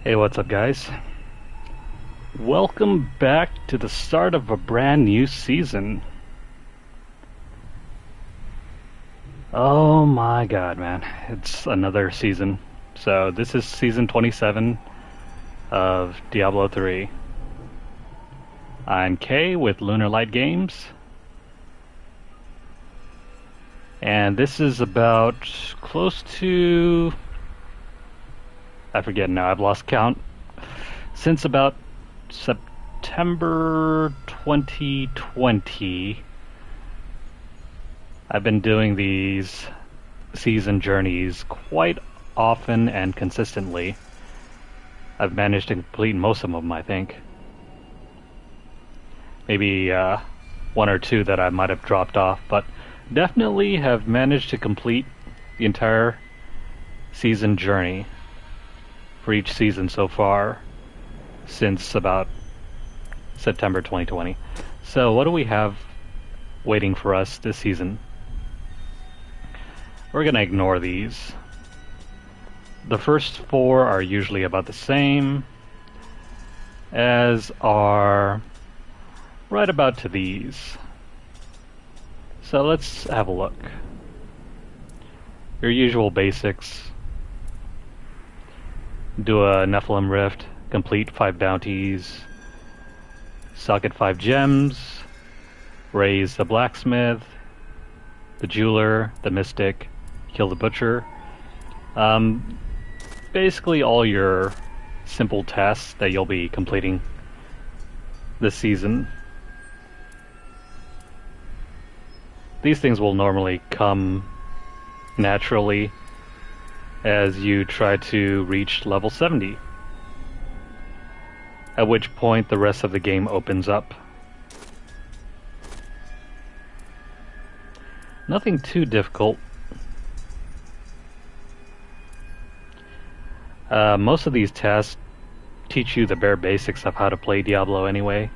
Hey, what's up, guys? Welcome back to the start of a brand new season. Oh my god, man. It's another season. So, this is season 27 of Diablo 3. I'm Kay with Lunar Light Games. And this is about close to... I forget now, I've lost count. Since about September 2020, I've been doing these season journeys quite often and consistently. I've managed to complete most of them, I think. Maybe one or two that I might have dropped off, but definitely have managed to complete the entire season journey for each season so far since about September 2020. So what do we have waiting for us this season? We're going to ignore these. The first four are usually about the same, as are right about to these. So let's have a look. Your usual basics. Do a Nephilim Rift, complete 5 bounties, socket 5 gems, raise the blacksmith, the jeweler, the mystic, kill the butcher. Basically all your simple tasks that you'll be completing this season. These things will normally come naturally as you try to reach level 70, at which point the rest of the game opens up. Nothing too difficult. Most of these tasks teach you the bare basics of how to play Diablo anyway.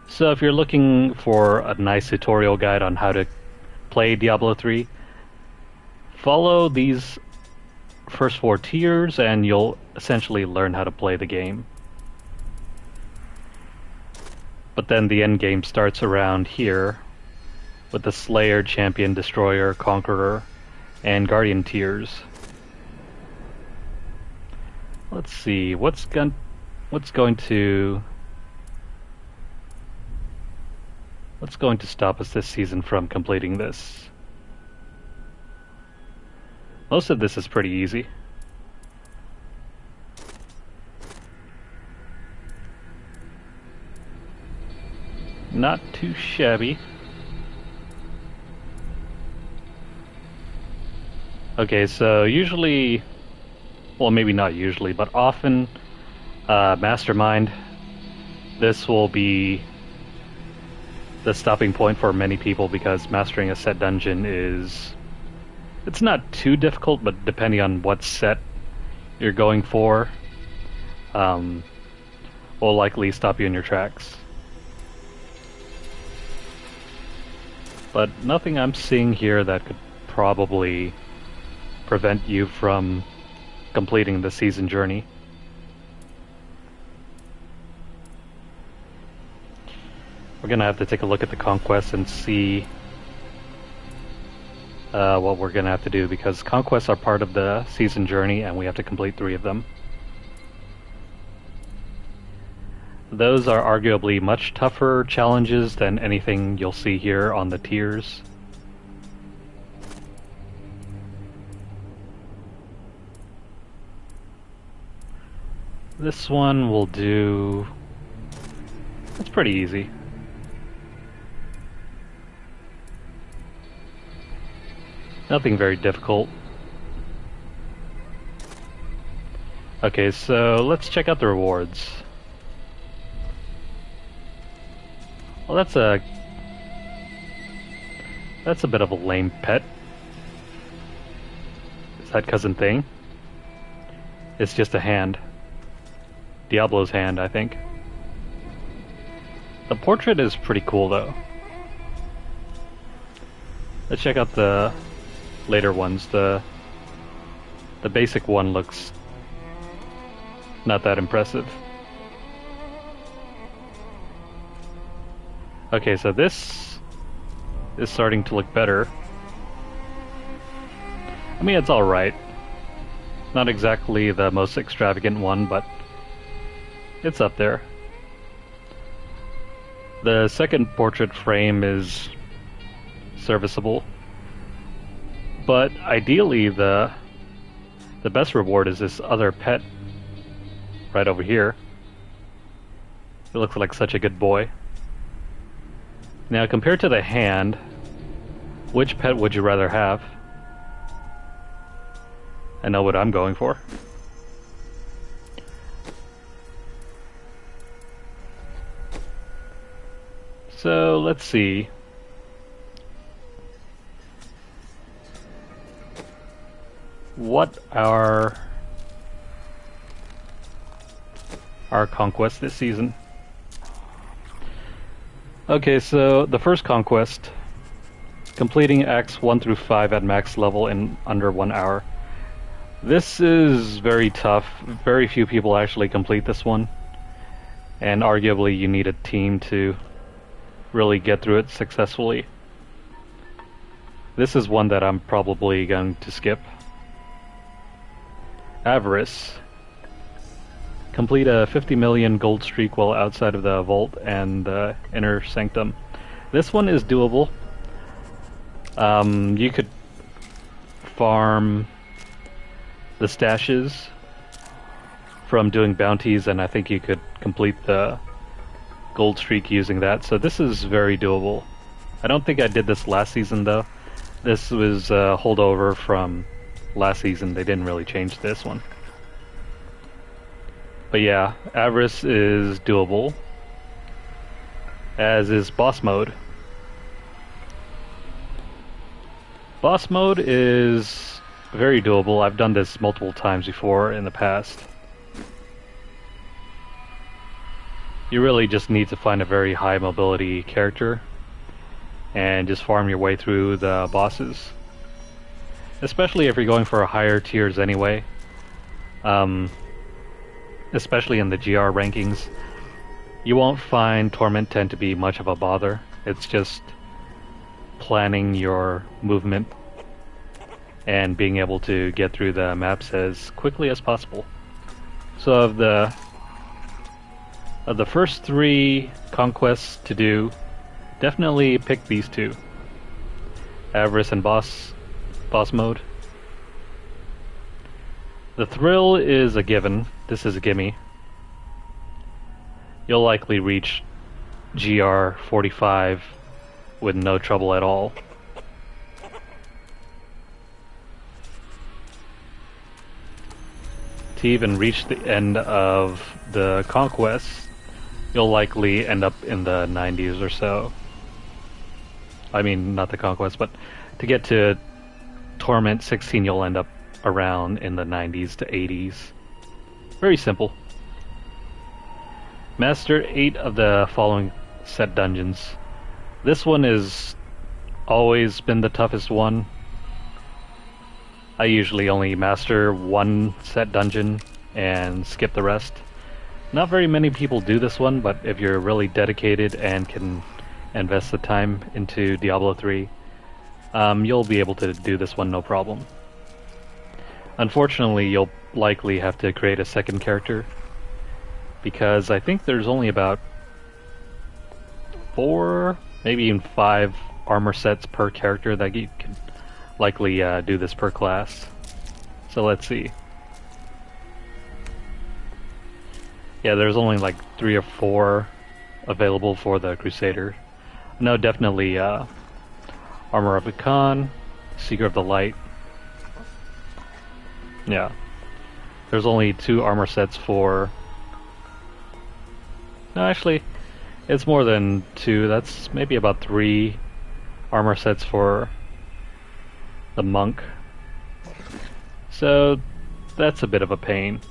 So if you're looking for a nice tutorial guide on how to play Diablo 3, follow these first 4 tiers and you'll essentially learn how to play the game. But then the end game starts around here with the Slayer, Champion, Destroyer, Conqueror, and Guardian tiers. Let's see, what's going to stop us this season from completing this? Most of this is pretty easy. Not too shabby. Okay, so usually, well, maybe not usually, but often, Mastermind, this will be the stopping point for many people because mastering a set dungeon it's not too difficult, but depending on what set you're going for, will likely stop you in your tracks. But nothing I'm seeing here that could probably prevent you from completing the season journey. We're gonna have to take a look at the conquests and see what we're gonna have to do, because conquests are part of the season journey and we have to complete 3 of them. Those are arguably much tougher challenges than anything you'll see here on the tiers. This one will do... it's pretty easy. Nothing very difficult. Okay, so let's check out the rewards. Well, that's a bit of a lame pet. Is that Cousin Thing? It's just a hand. Diablo's hand, I think. The portrait is pretty cool, though. Let's check out the later ones, the The basic one looks not that impressive. Okay, so this is starting to look better. I mean, it's alright. Not exactly the most extravagant one, but it's up there. The second portrait frame is serviceable. But ideally, the best reward is this other pet right over here. It looks like such a good boy. Now, compared to the hand, which pet would you rather have? I know what I'm going for. So, let's see. What are our conquests this season? Okay, so the first conquest, completing acts 1 through 5 at max level in under 1 hour. This is very tough. Very few people actually complete this one, and arguably you need a team to really get through it successfully. This is one that I'm probably going to skip. Avarice. Complete a 50 million gold streak while outside of the vault and the inner sanctum. This one is doable. You could farm the stashes from doing bounties, and I think you could complete the gold streak using that. So this is very doable. I don't think I did this last season though. This was a holdover from last season. They didn't really change this one. But yeah, Avarice is doable, as is boss mode. Boss mode is very doable. I've done this multiple times before in the past. You really just need to find a very high mobility character and just farm your way through the bosses. Especially if you're going for higher tiers anyway. Especially in the GR rankings, you won't find Torment 10 to be much of a bother. It's just planning your movement and being able to get through the maps as quickly as possible. So of the first 3 conquests to do, definitely pick these 2. Avarice and boss mode. The thrill is a given. This is a gimme. You'll likely reach GR 45 with no trouble at all. To even reach the end of the conquest, you'll likely end up in the 90s or so. I mean, not the conquest, but to get to Torment 16, you'll end up around in the 90s to 80s. Very simple. Master 8 of the following set dungeons. This one has always been the toughest one. I usually only master 1 set dungeon and skip the rest. Not very many people do this one, but if you're really dedicated and can invest the time into Diablo 3, you'll be able to do this one no problem. Unfortunately, you'll likely have to create a second character, because I think there's only about 4, maybe even 5 armor sets per character that you can likely do this per class. So let's see. Yeah, there's only like 3 or 4 available for the Crusader. No, definitely Armor of the Khan, Seeker of the Light. Yeah. There's only 2 armor sets for... No, actually, it's more than 2. That's maybe about 3 armor sets for the monk. So, that's a bit of a pain.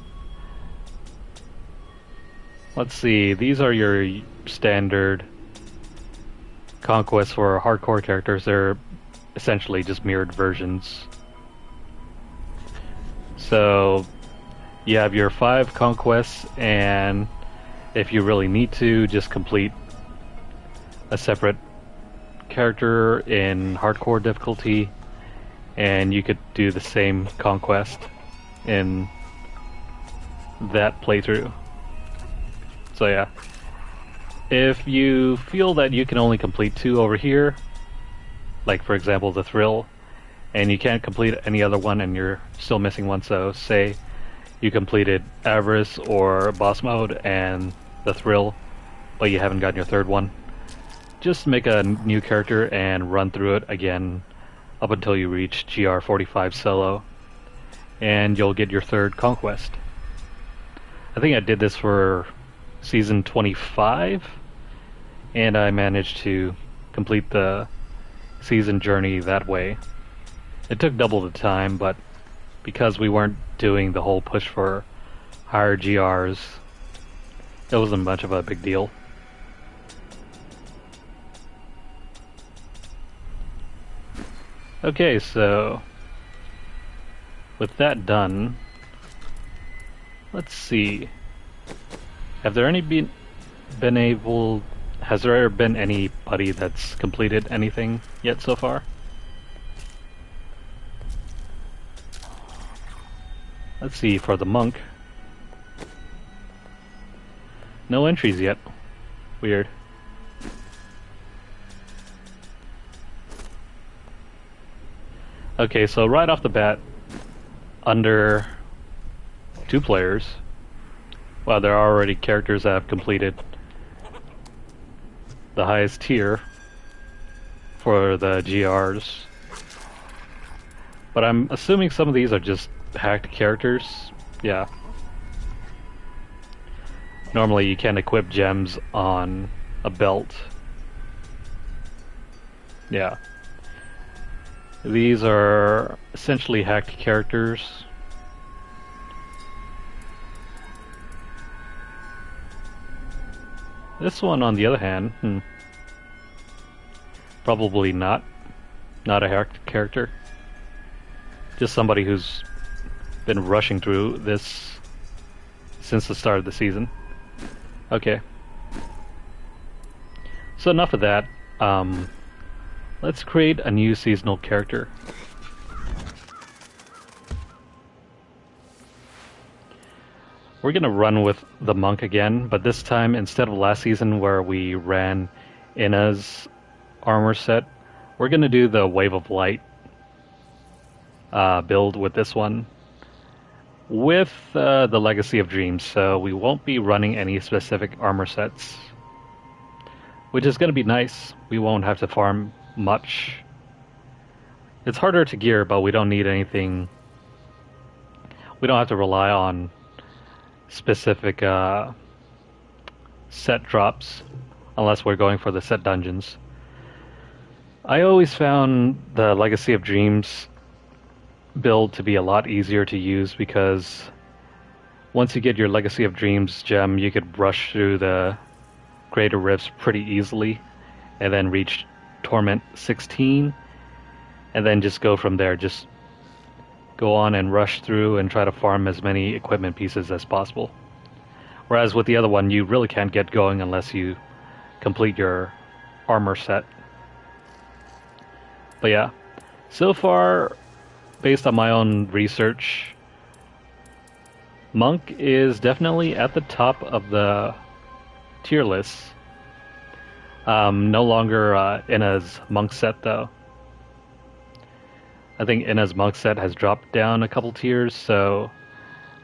Let's see, these are your standard conquests for hardcore characters. They're essentially just mirrored versions. So you have your 5 conquests, and if you really need to, just complete a separate character in hardcore difficulty, and you could do the same conquest in that playthrough. So yeah, if you feel that you can only complete 2 over here, like for example the thrill, and you can't complete any other one and you're still missing one, so say you completed Avarice or Boss Mode and the thrill, but you haven't gotten your 3rd one, just make a new character and run through it again up until you reach GR45 solo, and you'll get your 3rd conquest. I think I did this for season 25, and I managed to complete the season journey that way. It took double the time, but because we weren't doing the whole push for higher GRs, it wasn't much of a big deal. Okay, so with that done, let's see. Has there ever been anybody that's completed anything yet so far? Let's see, for the monk. No entries yet. Weird. Okay, so right off the bat, under 2 players, well, there are already characters that have completed the highest tier for the GRs. But I'm assuming some of these are just hacked characters. Yeah. Normally you can't equip gems on a belt. Yeah. These are essentially hacked characters. This one, on the other hand, probably not a hacked character. Just somebody who's been rushing through this since the start of the season. Okay. So enough of that. Let's create a new seasonal character. We're gonna run with the monk again, but this time, instead of last season where we ran Ina's armor set, we're gonna do the Wave of Light build with this one, with the Legacy of Dreams, so we won't be running any specific armor sets, which is gonna be nice. We won't have to farm much. It's harder to gear, but we don't need anything. We don't have to rely on specific set drops unless we're going for the set dungeons. I always found the Legacy of Dreams build to be a lot easier to use, because once you get your Legacy of Dreams gem, you could rush through the Greater Rifts pretty easily and then reach Torment 16 and then just go from there. Just go on and rush through and try to farm as many equipment pieces as possible. Whereas with the other one, you really can't get going unless you complete your armor set. But yeah, so far, based on my own research, Monk is definitely at the top of the tier list. No longer Ina's Monk set though. I think Ina's Monk set has dropped down a couple tiers, so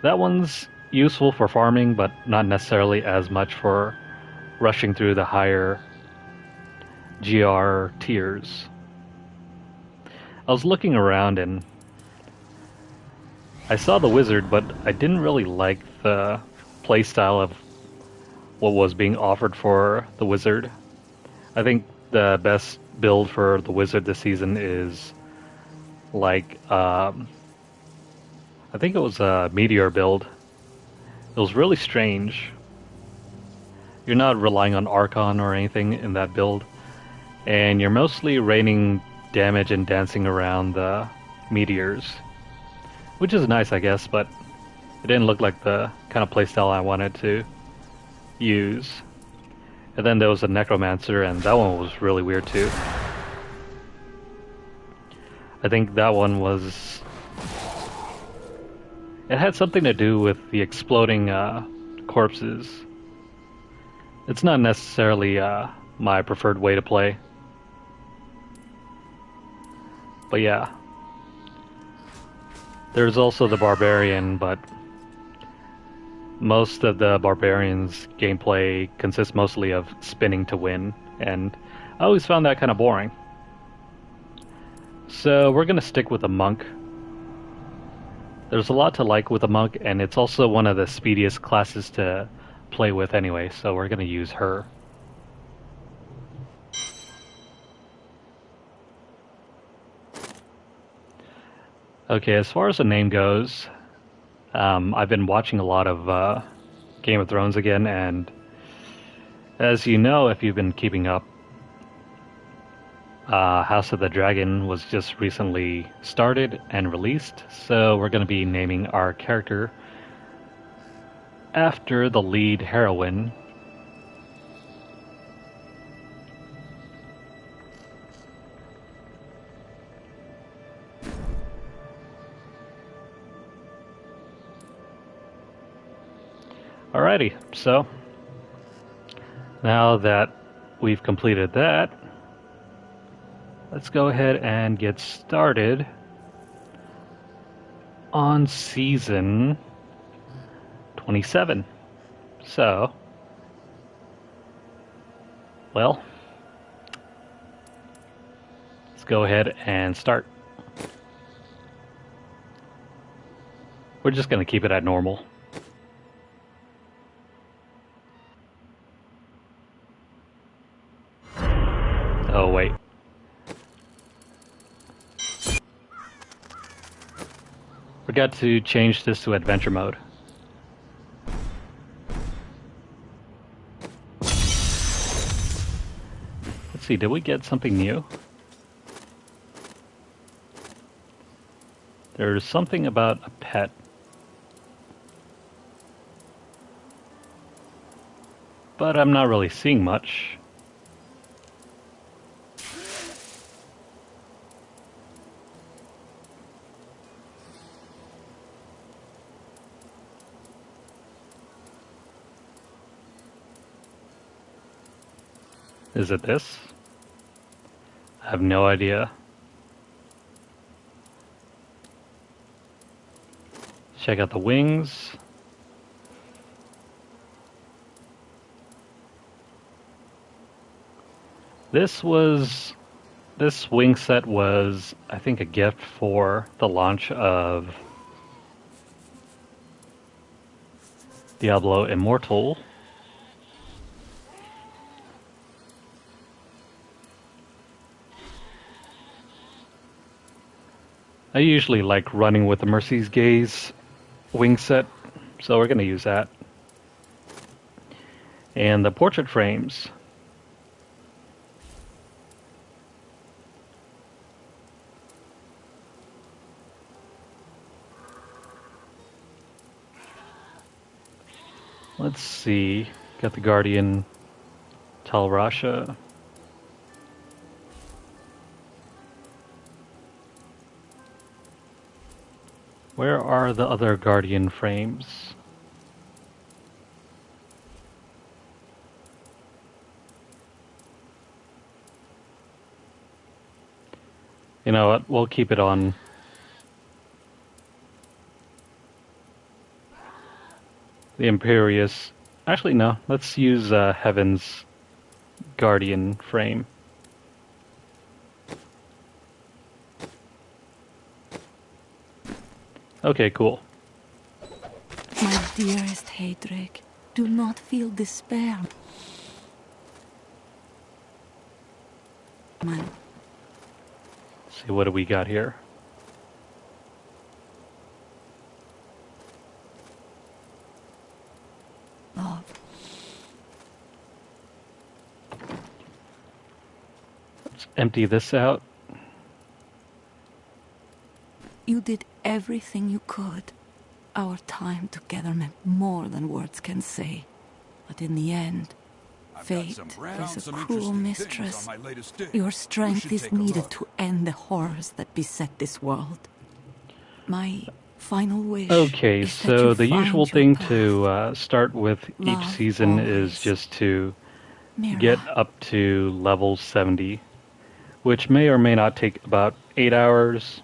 that one's useful for farming, but not necessarily as much for rushing through the higher GR tiers. I was looking around and I saw the wizard, but I didn't really like the playstyle of what was being offered for the wizard. I think the best build for the wizard this season is like I think it was a meteor build. It was really strange. You're not relying on Archon or anything in that build, and you're mostly raining damage and dancing around the meteors. which is nice, I guess, but it didn't look like the kind of playstyle I wanted to use. And then there was a necromancer, and that one was really weird too. I think that one was... It had something to do with the exploding corpses. It's not necessarily my preferred way to play. But yeah. There's also the barbarian, but most of the barbarian's gameplay consists mostly of spinning to win, and I always found that kind of boring. So we're gonna stick with a monk. There's a lot to like with a monk, and it's also one of the speediest classes to play with anyway, so we're gonna use her. Okay, as far as the name goes, I've been watching a lot of Game of Thrones again, and as you know, if you've been keeping up, House of the Dragon was just recently started and released, so we're going to be naming our character after the lead heroine. Alrighty, so now that we've completed that, let's go ahead and get started on season 27. So, well, let's go ahead and start. We're just going to keep it at normal. Oh, wait. Forgot to change this to adventure mode. Let's see, did we get something new? There's something about a pet. But I'm not really seeing much. Is it this? I have no idea. Check out the wings. This wing set was, I think, a gift for the launch of Diablo Immortal. I usually like running with the Mercy's Gaze wing set, so we're going to use that. And the portrait frames. Let's see. Got the Guardian Talrasha. Where are the other Guardian frames? You know what? We'll keep it on. The Imperious. Actually, no. Let's use Heaven's Guardian frame. Okay, cool. My dearest Heydrich, do not feel despair. Man. Let's see, what do we got here? Love. Let's empty this out. You You did everything you could. Our time together meant more than words can say. But in the end, fate is a cruel mistress. Your strength is needed to end the horrors that beset this world. My final wish Okay, is that you so the find usual your thing path. to start with each Love season is always. just to Mira, get up to level 70, which may or may not take about 8 hours,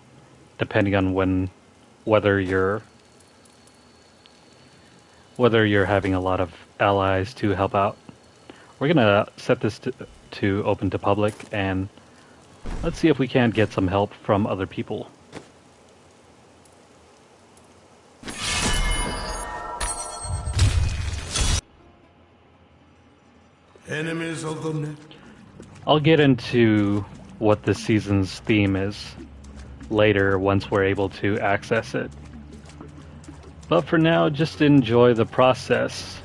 depending on whether you're having a lot of allies to help out. We're gonna set this to open to public, and let's see if we can't get some help from other people. Enemies of the net. I'll get into what this season's theme is later once we're able to access it. But for now, just enjoy the process.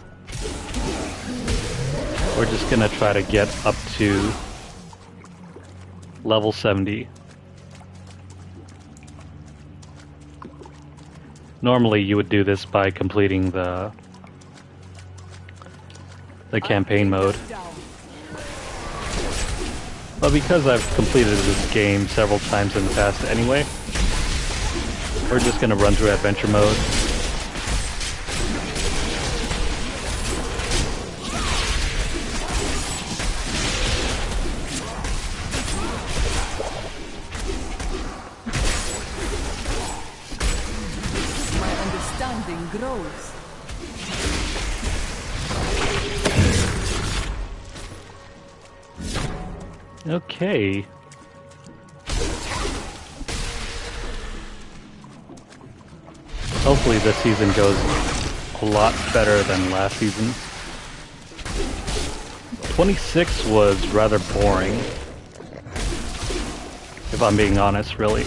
We're just gonna try to get up to level 70. Normally you would do this by completing the campaign mode. But because I've completed this game several times in the past anyway, we're just gonna run through adventure mode. my understanding grows. Okay. Hopefully this season goes a lot better than last season. 26 was rather boring, if I'm being honest, really.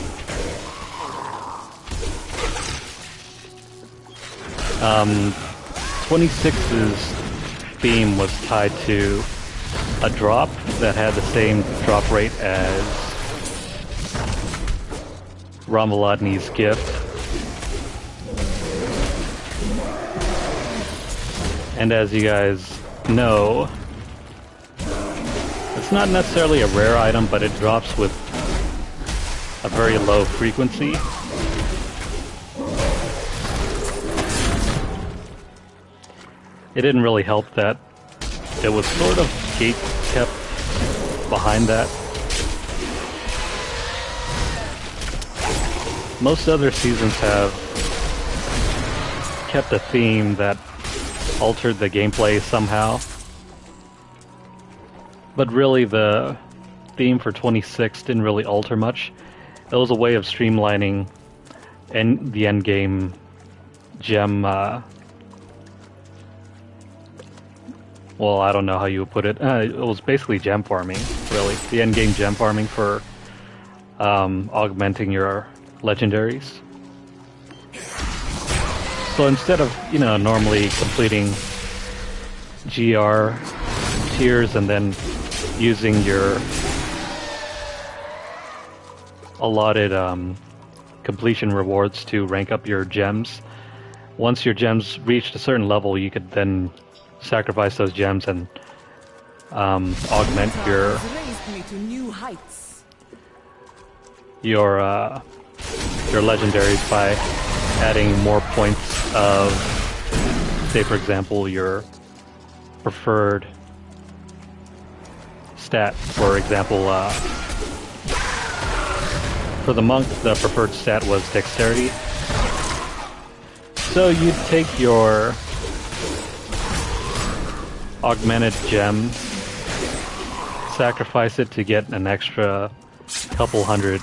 26's theme was tied to a drop that had the same drop rate as Ramaladni's gift. And as you guys know, it's not necessarily a rare item, but it drops with a very low frequency. It didn't really help that it was sort of gate kept behind that. Most other seasons have kept a theme that altered the gameplay somehow. But really the theme for 26 didn't really alter much. It was a way of streamlining the endgame gem well, I don't know how you would put it. It was basically gem farming, really. The endgame gem farming for augmenting your legendaries. So instead of, normally completing GR tiers and then using your allotted completion rewards to rank up your gems, once your gems reached a certain level, you could then sacrifice those gems and augment your legendaries by adding more points of, say for example, your preferred stat. For example, for the monk, the preferred stat was dexterity. So you'd take your augmented gem, sacrifice it to get an extra couple hundred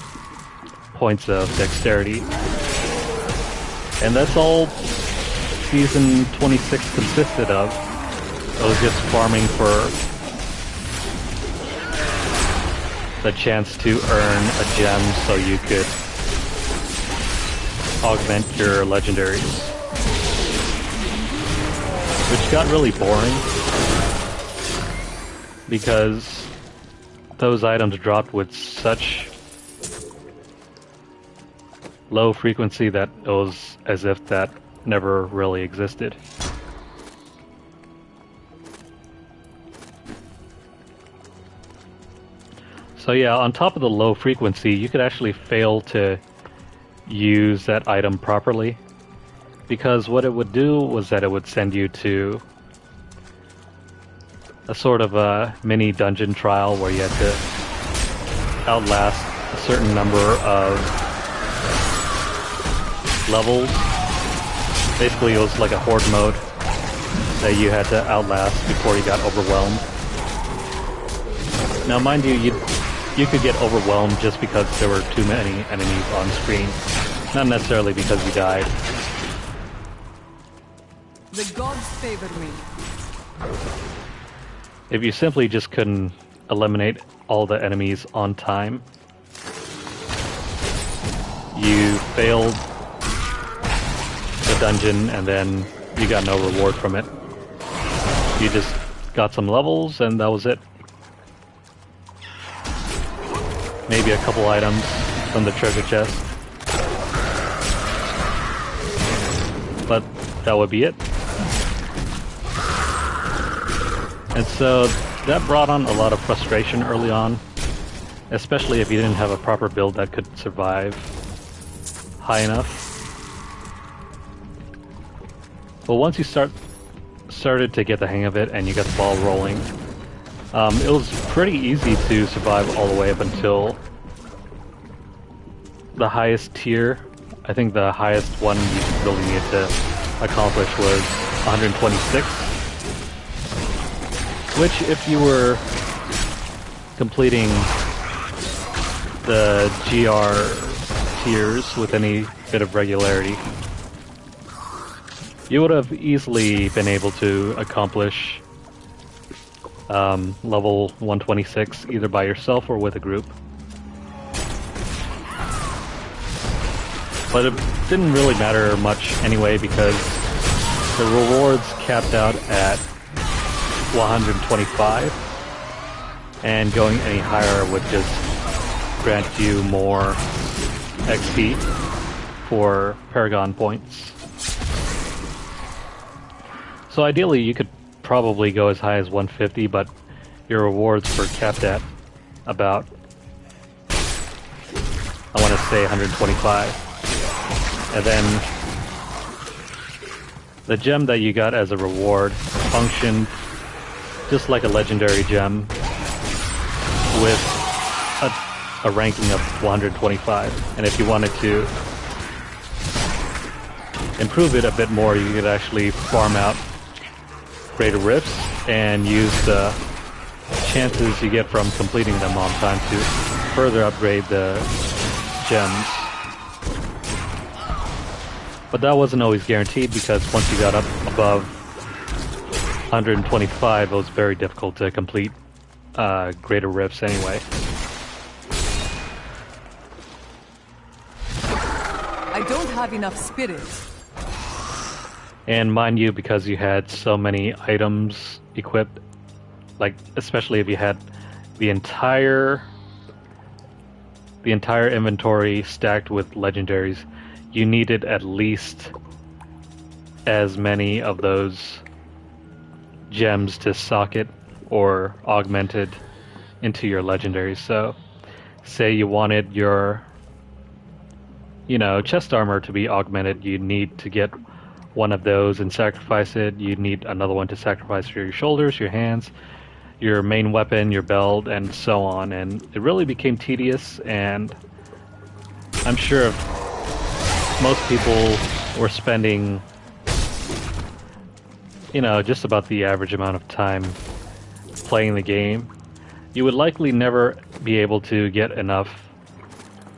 points of dexterity. And that's all Season 26 consisted of. It was just farming for the chance to earn a gem so you could augment your legendaries. Which got really boring, because those items dropped with such low frequency that it was as if that never really existed. So yeah, on top of the low frequency, you could actually fail to use that item properly, because what it would do was that it would send you to a sort of a mini dungeon trial where you had to outlast a certain number of levels. Basically, it was like a horde mode that you had to outlast before you got overwhelmed. Now, mind you, you could get overwhelmed just because there were too many enemies on screen, not necessarily because you died. The gods favor me. If you simply just couldn't eliminate all the enemies on time, you failed the dungeon and then you got no reward from it. You just got some levels and that was it. Maybe a couple items from the treasure chest. But that would be it. And so that brought on a lot of frustration early on, especially if you didn't have a proper build that could survive high enough. But once you started to get the hang of it and you got the ball rolling, it was pretty easy to survive all the way up until the highest tier. I think the highest one you really needed to accomplish was 126. Which, if you were completing the GR tiers with any bit of regularity, you would have easily been able to accomplish level 126 either by yourself or with a group. But it didn't really matter much anyway because the rewards capped out at 125, and going any higher would just grant you more XP for Paragon points. So ideally you could probably go as high as 150, but your rewards were capped at about, I want to say 125. And then the gem that you got as a reward functioned just like a legendary gem with a ranking of 125. And if you wanted to improve it a bit more, you could actually farm out greater rifts and use the chances you get from completing them on time to further upgrade the gems. But that wasn't always guaranteed because once you got up above 125, it was very difficult to complete greater rifts anyway. I don't have enough spirit. And mind you, because you had so many items equipped, like especially if you had the entire inventory stacked with legendaries, you needed at least as many of those gems to socket or augmented into your legendaries. So say you wanted your chest armor to be augmented, you need to get one of those and sacrifice it. You need another one to sacrifice for your shoulders, your hands, your main weapon, your belt, and so on. And it really became tedious, and I'm sure if most people were spending just about the average amount of time playing the game, you would likely never be able to get enough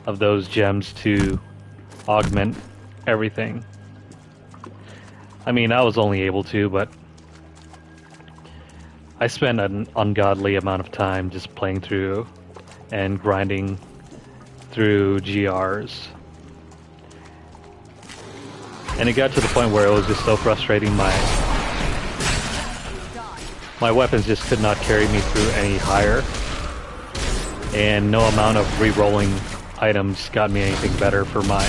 of those gems to augment everything. I mean, I was only able to, but I spent an ungodly amount of time just playing through and grinding through GRs. And it got to the point where it was just so frustrating, my weapons just could not carry me through any higher, and no amount of re-rolling items got me anything better for my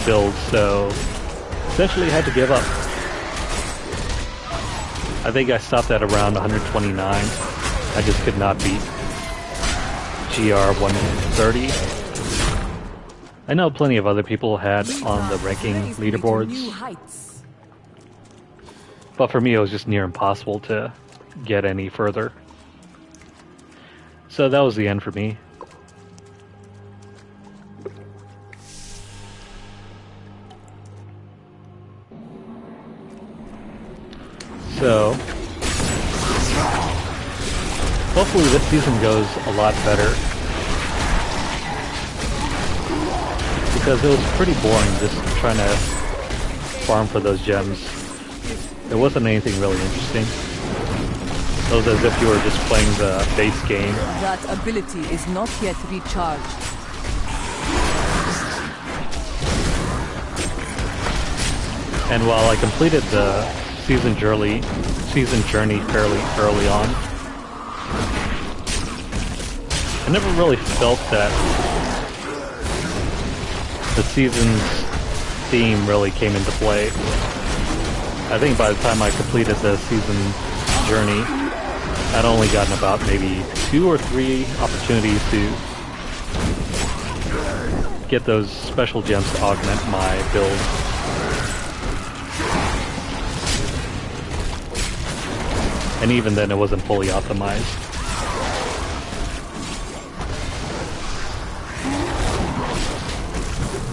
build, so essentially had to give up. I think I stopped at around 129. I just could not beat GR 130. I know plenty of other people had on the ranking leaderboards, but for me it was just near impossible to get any further. So that was the end for me. So, hopefully this season goes a lot better. Because it was pretty boring just trying to farm for those gems. There wasn't anything really interesting. It was as if you were just playing the base game. That ability is not yet recharged. And while I completed the season journey fairly early on, I never really felt that the season's theme really came into play. I think by the time I completed the season journey, I'd only gotten about maybe 2 or 3 opportunities to get those special gems to augment my build. And even then it wasn't fully optimized.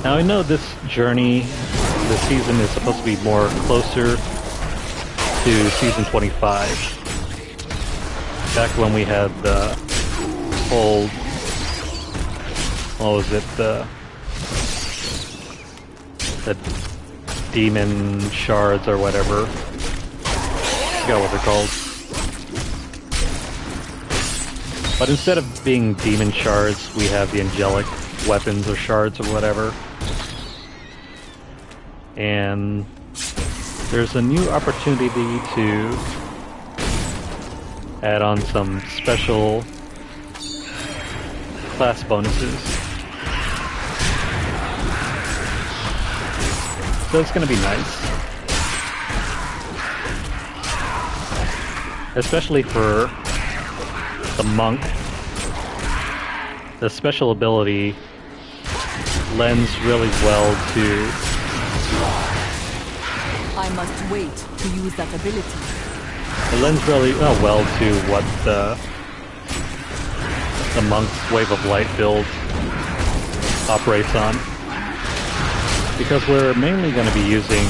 Now I know this journey, this season is supposed to be more closer to season 25. Back when we had the whole, what was it, the demon shards or whatever. I forgot what they're called. But instead of being demon shards, we have the angelic weapons or shards or whatever. And there's a new opportunity to add on some special class bonuses. So it's going to be nice. Especially for the monk. The special ability lends really well to... I must wait to use that ability. It lends really well to what the monk's Wave of Light build operates on. Because we're mainly going to be using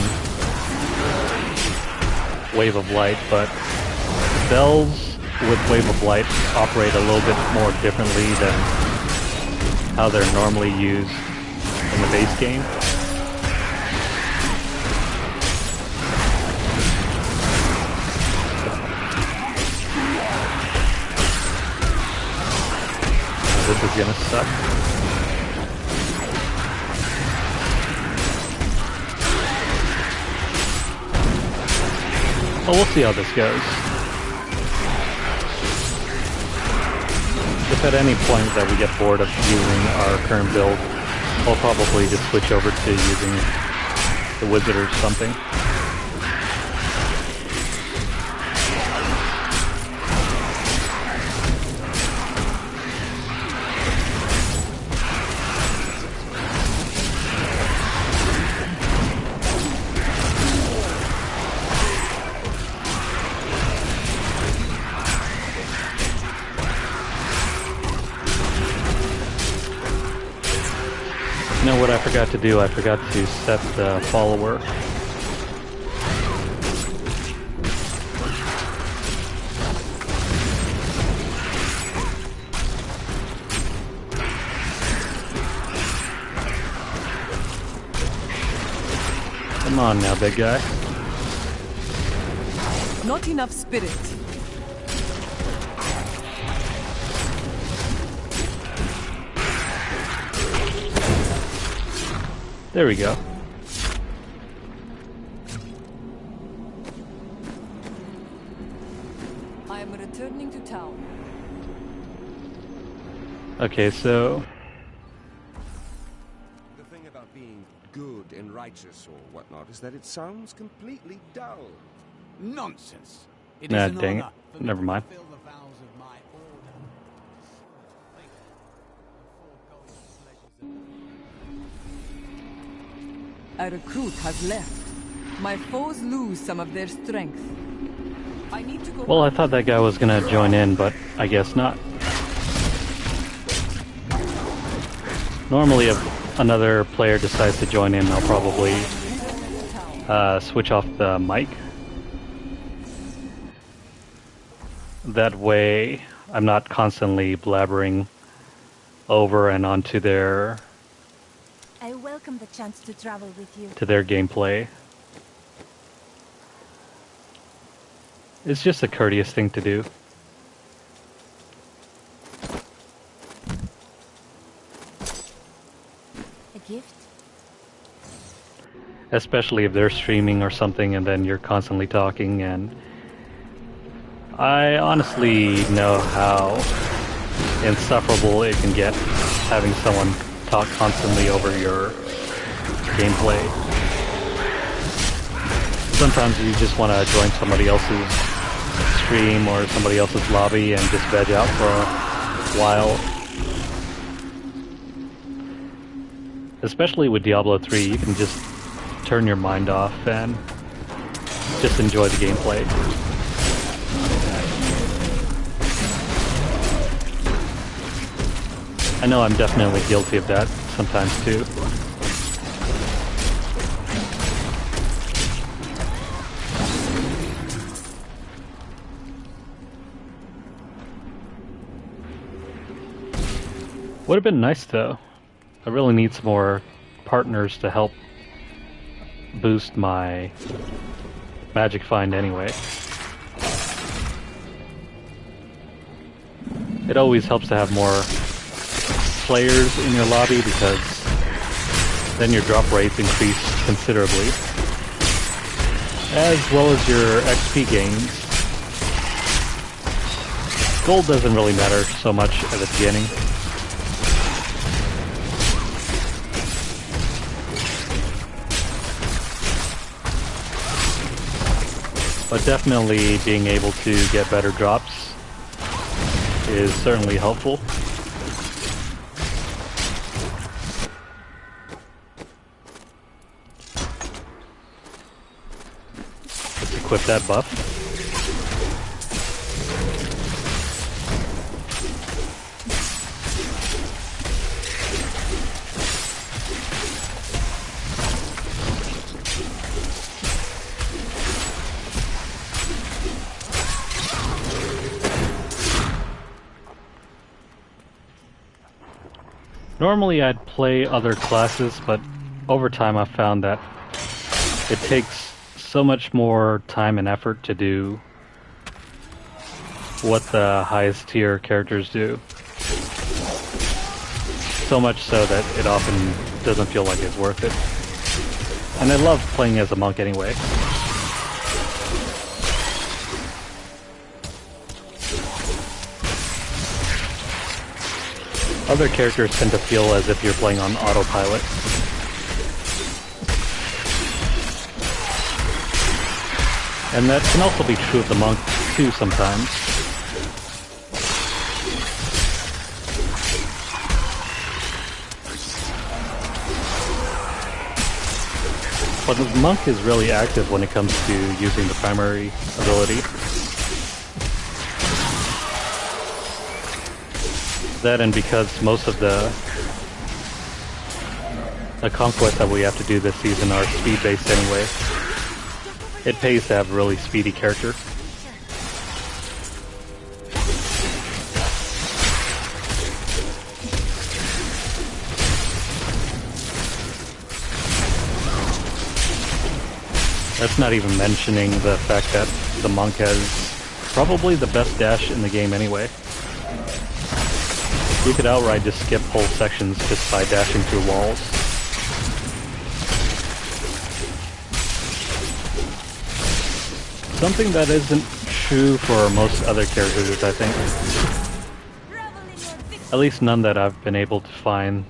Wave of Light, but spells with Wave of Light operate a little bit more differently than how they're normally used in the base game. This is gonna suck. Well, we'll see how this goes. If at any point that we get bored of using our current build, I'll probably just switch over to using the wizard or something. You know what I forgot to do? I forgot to set the follower. Come on now, big guy. Not enough spirit. There we go. I am returning to town. Okay, so The thing about being good and righteous or whatnot is that it sounds completely dull. Nonsense. It Nah, is an dang it. honor for me Never to mind. fulfill the vows of my order. A recruit has left. My foes lose some of their strength. I need to go. Well, I thought that guy was gonna join in, but I guess not. Normally, if another player decides to join in, I'll probably switch off the mic. That way, I'm not constantly blabbering over and onto their I welcome the chance to travel with you. gameplay. It's just a courteous thing to do. A gift? Especially if they're streaming or something and then you're constantly talking, and I honestly know how insufferable it can get having someone talk constantly over your gameplay. Sometimes you just want to join somebody else's stream or somebody else's lobby and just veg out for a while. Especially with Diablo 3, you can just turn your mind off and just enjoy the gameplay. I know I'm definitely guilty of that sometimes too. Would have been nice though. I really need some more partners to help boost my magic find anyway. It always helps to have more players in your lobby because then your drop rates increase considerably, as well as your XP gains. Gold doesn't really matter so much at the beginning. But definitely being able to get better drops is certainly helpful. Let's equip that buff. Normally I'd play other classes, but over time I've found that it takes so much more time and effort to do what the highest tier characters do. So much so that it often doesn't feel like it's worth it. And I love playing as a monk anyway. Other characters tend to feel as if you're playing on autopilot. And that can also be true of the monk too sometimes. But the monk is really active when it comes to using the primary ability. That, and because most of the conquests that we have to do this season are speed-based anyway, it pays to have a really speedy character. That's not even mentioning the fact that the monk has probably the best dash in the game anyway. You could outright just skip whole sections just by dashing through walls. Something that isn't true for most other characters, I think. At least none that I've been able to find.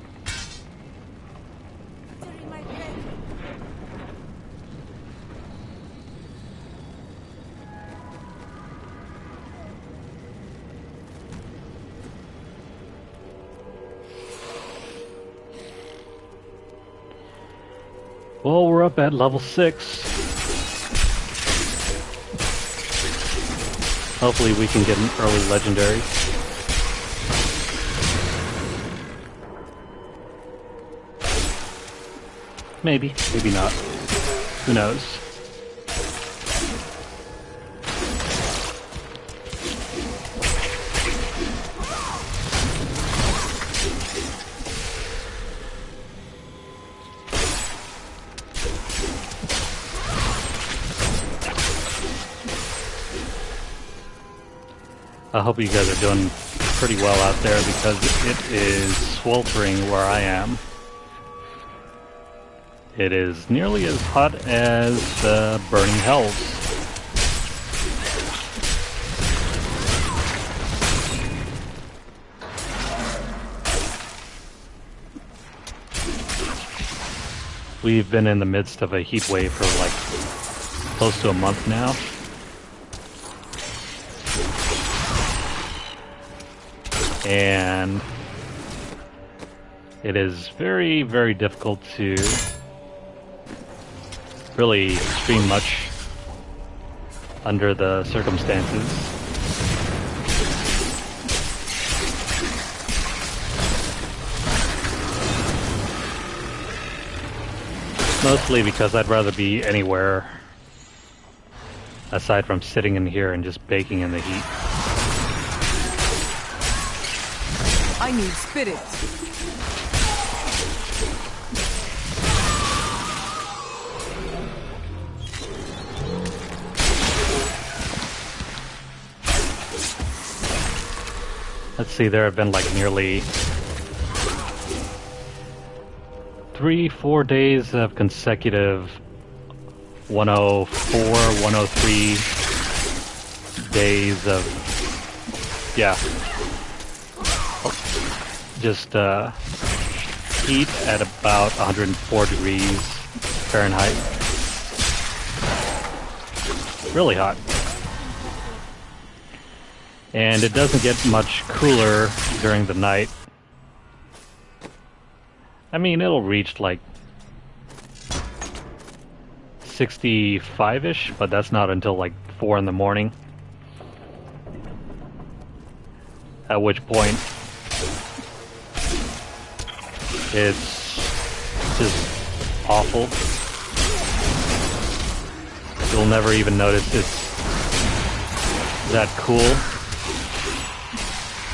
Well, we're up at level 6. Hopefully we can get an early legendary. Maybe, maybe not. Who knows? I hope you guys are doing pretty well out there because it is sweltering where I am. It is nearly as hot as Burning Hells. We've been in the midst of a heat wave for like close to a month now. And it is very, very difficult to really stream much under the circumstances. Mostly because I'd rather be anywhere aside from sitting in here and just baking in the heat. I need spirit. Let's see, there have been like nearly 3-4 days of consecutive 104, 103 days of, yeah, just heat at about 104 degrees Fahrenheit. Really hot. And it doesn't get much cooler during the night. I mean, it'll reach like 65-ish, but that's not until like 4 in the morning. At which point, it's just awful. You'll never even notice it's that cool.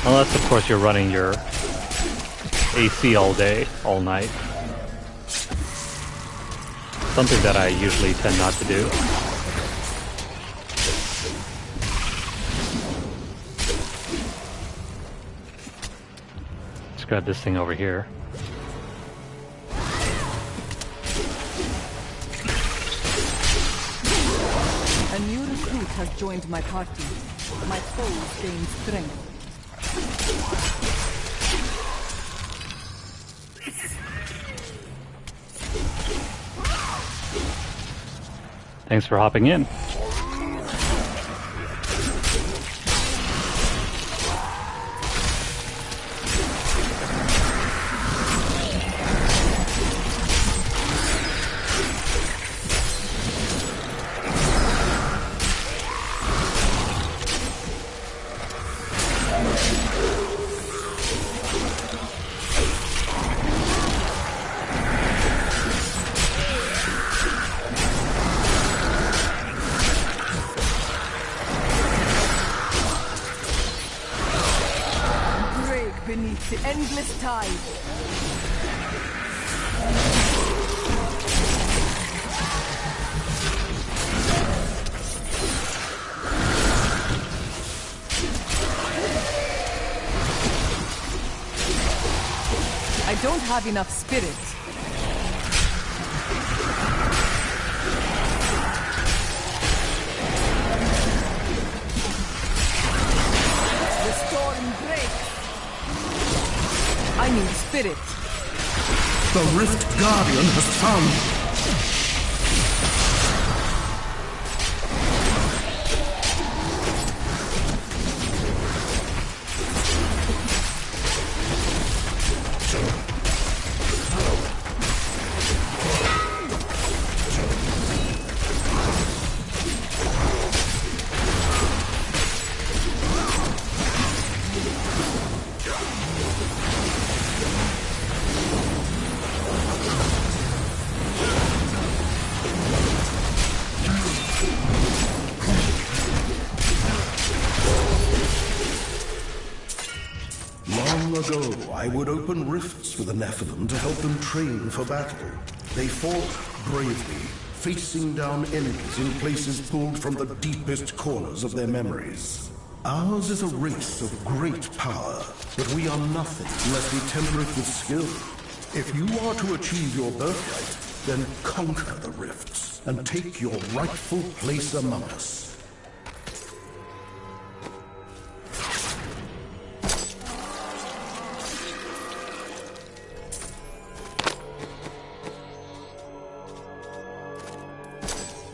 Unless, of course, you're running your AC all day, all night. Something that I usually tend not to do. Let's grab this thing over here. A new recruit has joined my party. My foes gain strength. Thanks for hopping in. Beneath the endless tide. I don't have enough spirit. The storm breaks. I need spirit. The Rift Guardian has found ago, I would open rifts for the Nephilim to help them train for battle. They fought bravely, facing down enemies in places pulled from the deepest corners of their memories. Ours is a race of great power, but we are nothing unless we temper it with skill. If you are to achieve your birthright, then conquer the rifts and take your rightful place among us.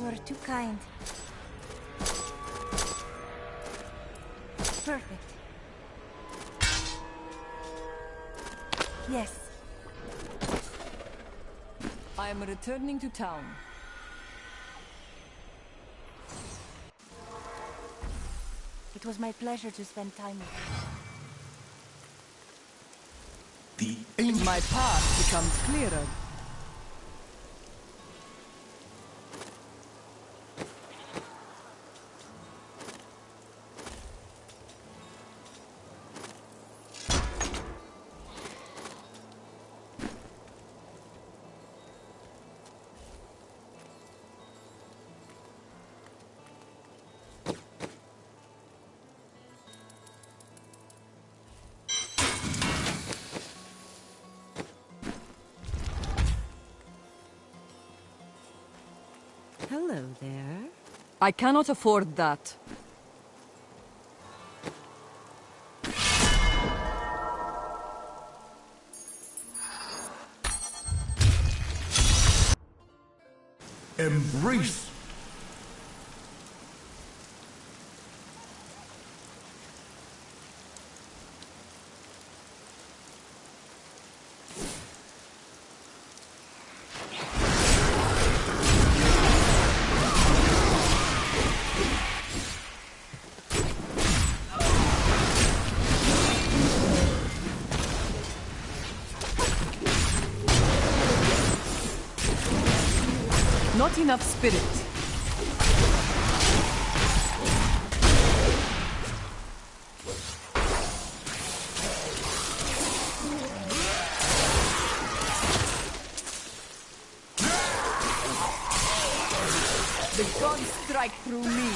You're too kind. Perfect. Yes. I am returning to town. It was my pleasure to spend time with you. The ancient My path becomes clearer. Hello there. I cannot afford that. embrace. Not enough spirit. The gods strike through me.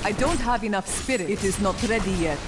I don't have enough spirit. It is not ready yet.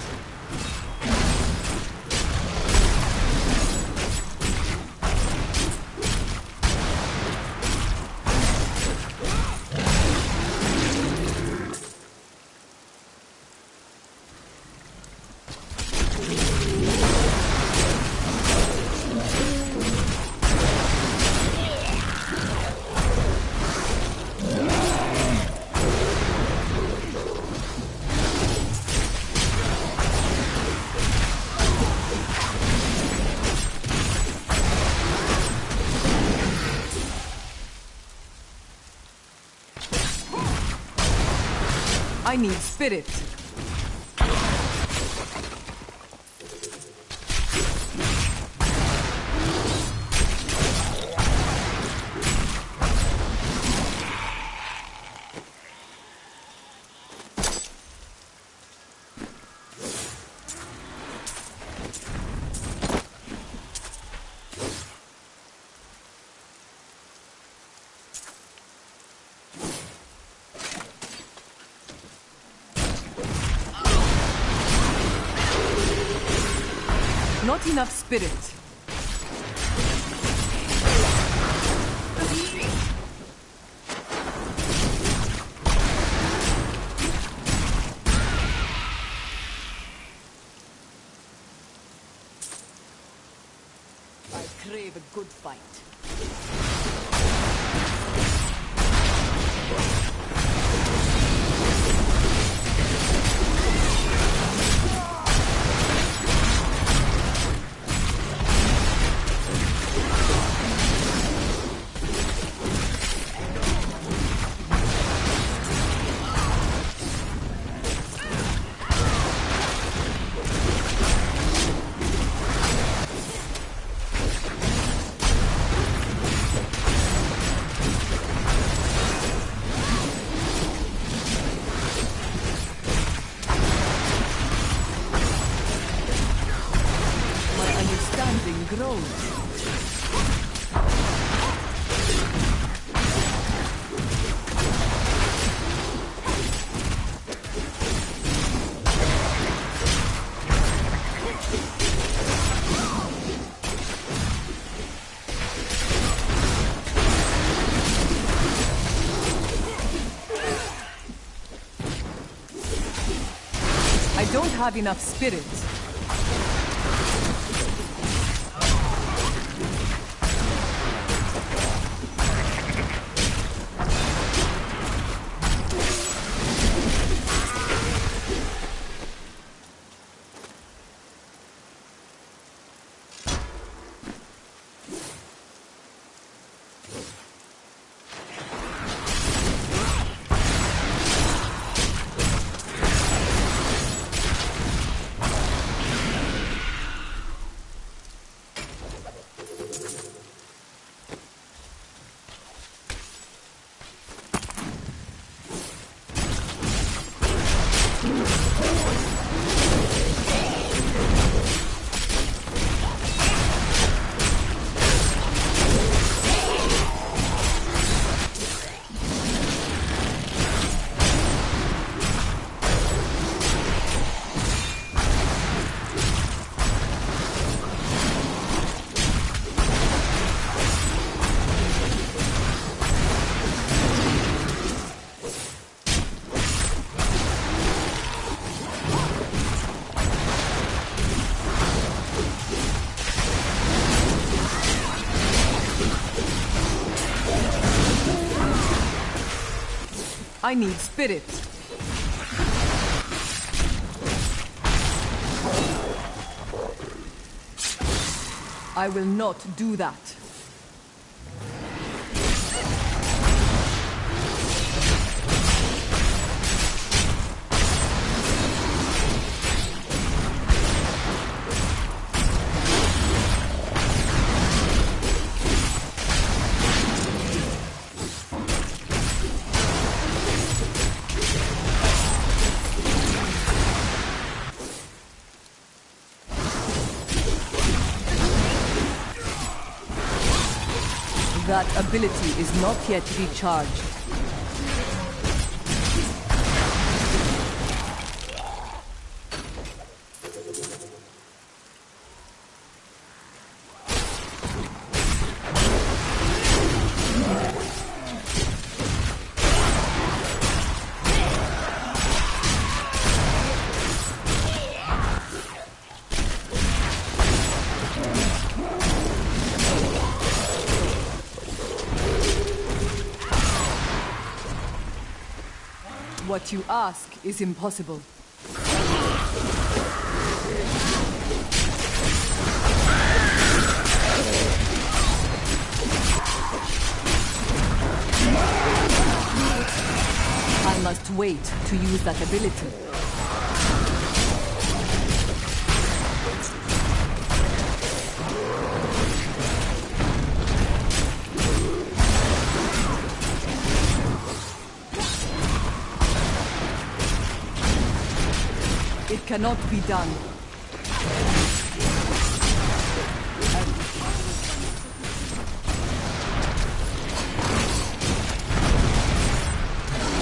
I need spirit. Not enough spirit. I crave a good fight. understanding grows. I don't have enough spirit. I need spirit. I will not do that. That ability is not yet recharged. What you ask is impossible. I must wait to use that ability. It cannot be done.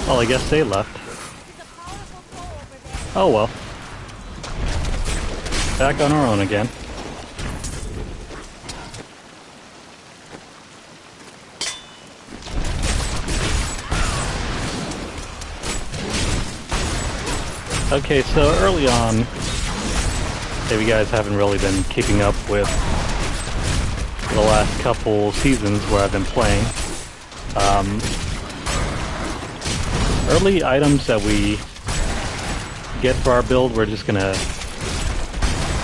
Well, I guess they left. Oh well. Back on our own again. Okay, so early on, if you guys haven't really been keeping up with the last couple seasons where I've been playing, early items that we get for our build, we're just gonna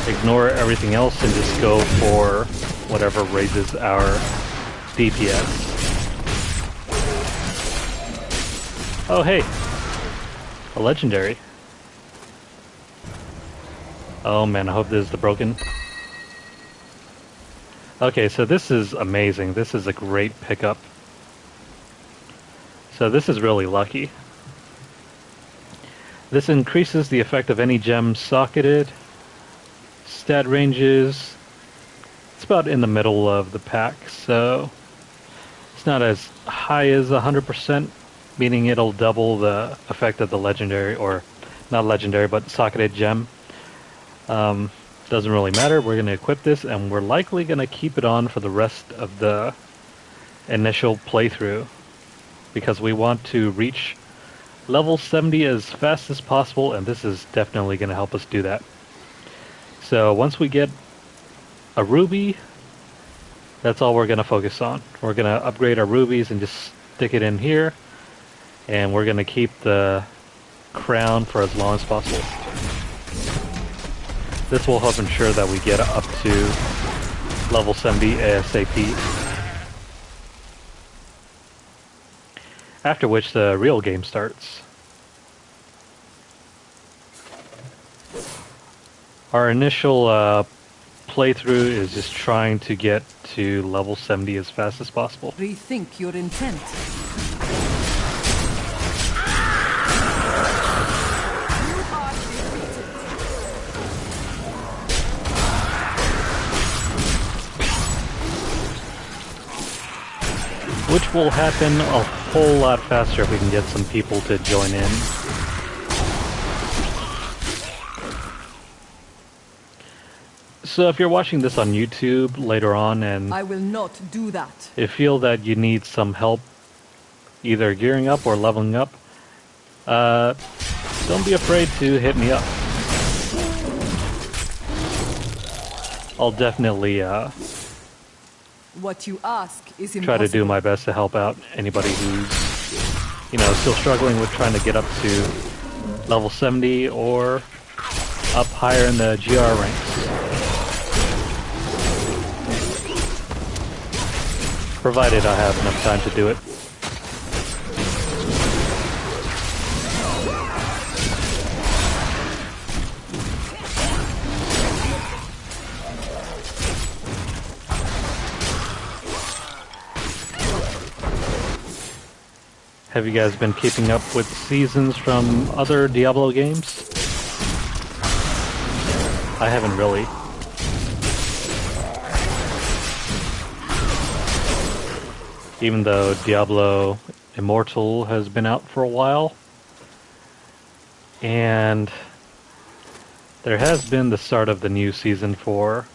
ignore everything else and just go for whatever raises our DPS. Oh hey, a legendary. Oh man, I hope this is the broken. Okay, so this is amazing. This is a great pickup. So this is really lucky. This increases the effect of any gem socketed, stat ranges, It's about in the middle of the pack, so it's not as high as 100%, meaning it'll double the effect of the legendary, or not legendary, but socketed gem. Doesn't really matter. We're going to equip this, and we're likely going to keep it on for the rest of the initial playthrough, because we want to reach level 70 as fast as possible, and this is definitely going to help us do that. So once we get a ruby, that's all we're going to focus on. We're going to upgrade our rubies and just stick it in here, and we're going to keep the crown for as long as possible. This will help ensure that we get up to level 70 ASAP. After which the real game starts. Our initial playthrough is just trying to get to level 70 as fast as possible. Rethink your intent. Which will happen a whole lot faster if we can get some people to join in. So if you're watching this on YouTube later on and I will not do that. you feel that you need some help either gearing up or leveling up, don't be afraid to hit me up. I'll definitely What you ask is impossible. try to do my best to help out anybody who's, you know, still struggling with trying to get up to level 70 or up higher in the GR ranks. Provided I have enough time to do it. Have you guys been keeping up with seasons from other Diablo games? I haven't really. Even though Diablo Immortal has been out for a while. And there has been the start of the new season for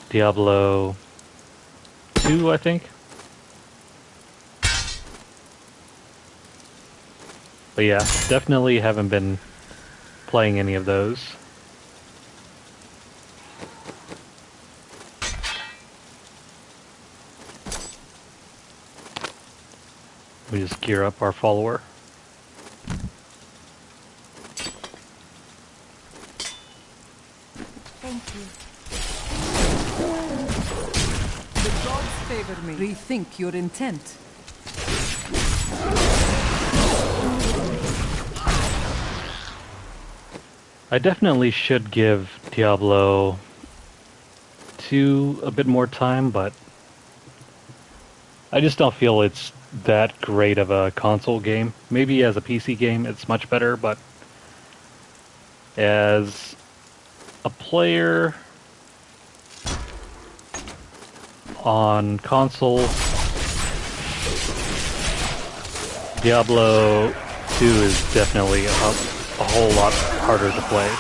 Diablo 2, I think. But yeah, definitely haven't been playing any of those. We just gear up our follower. Thank you. The gods favor me. Rethink your intent. I definitely should give Diablo 2 a bit more time, but I just don't feel it's that great of a console game. Maybe as a PC game it's much better, but as a player on console, Diablo 2 is definitely a whole lot harder to play.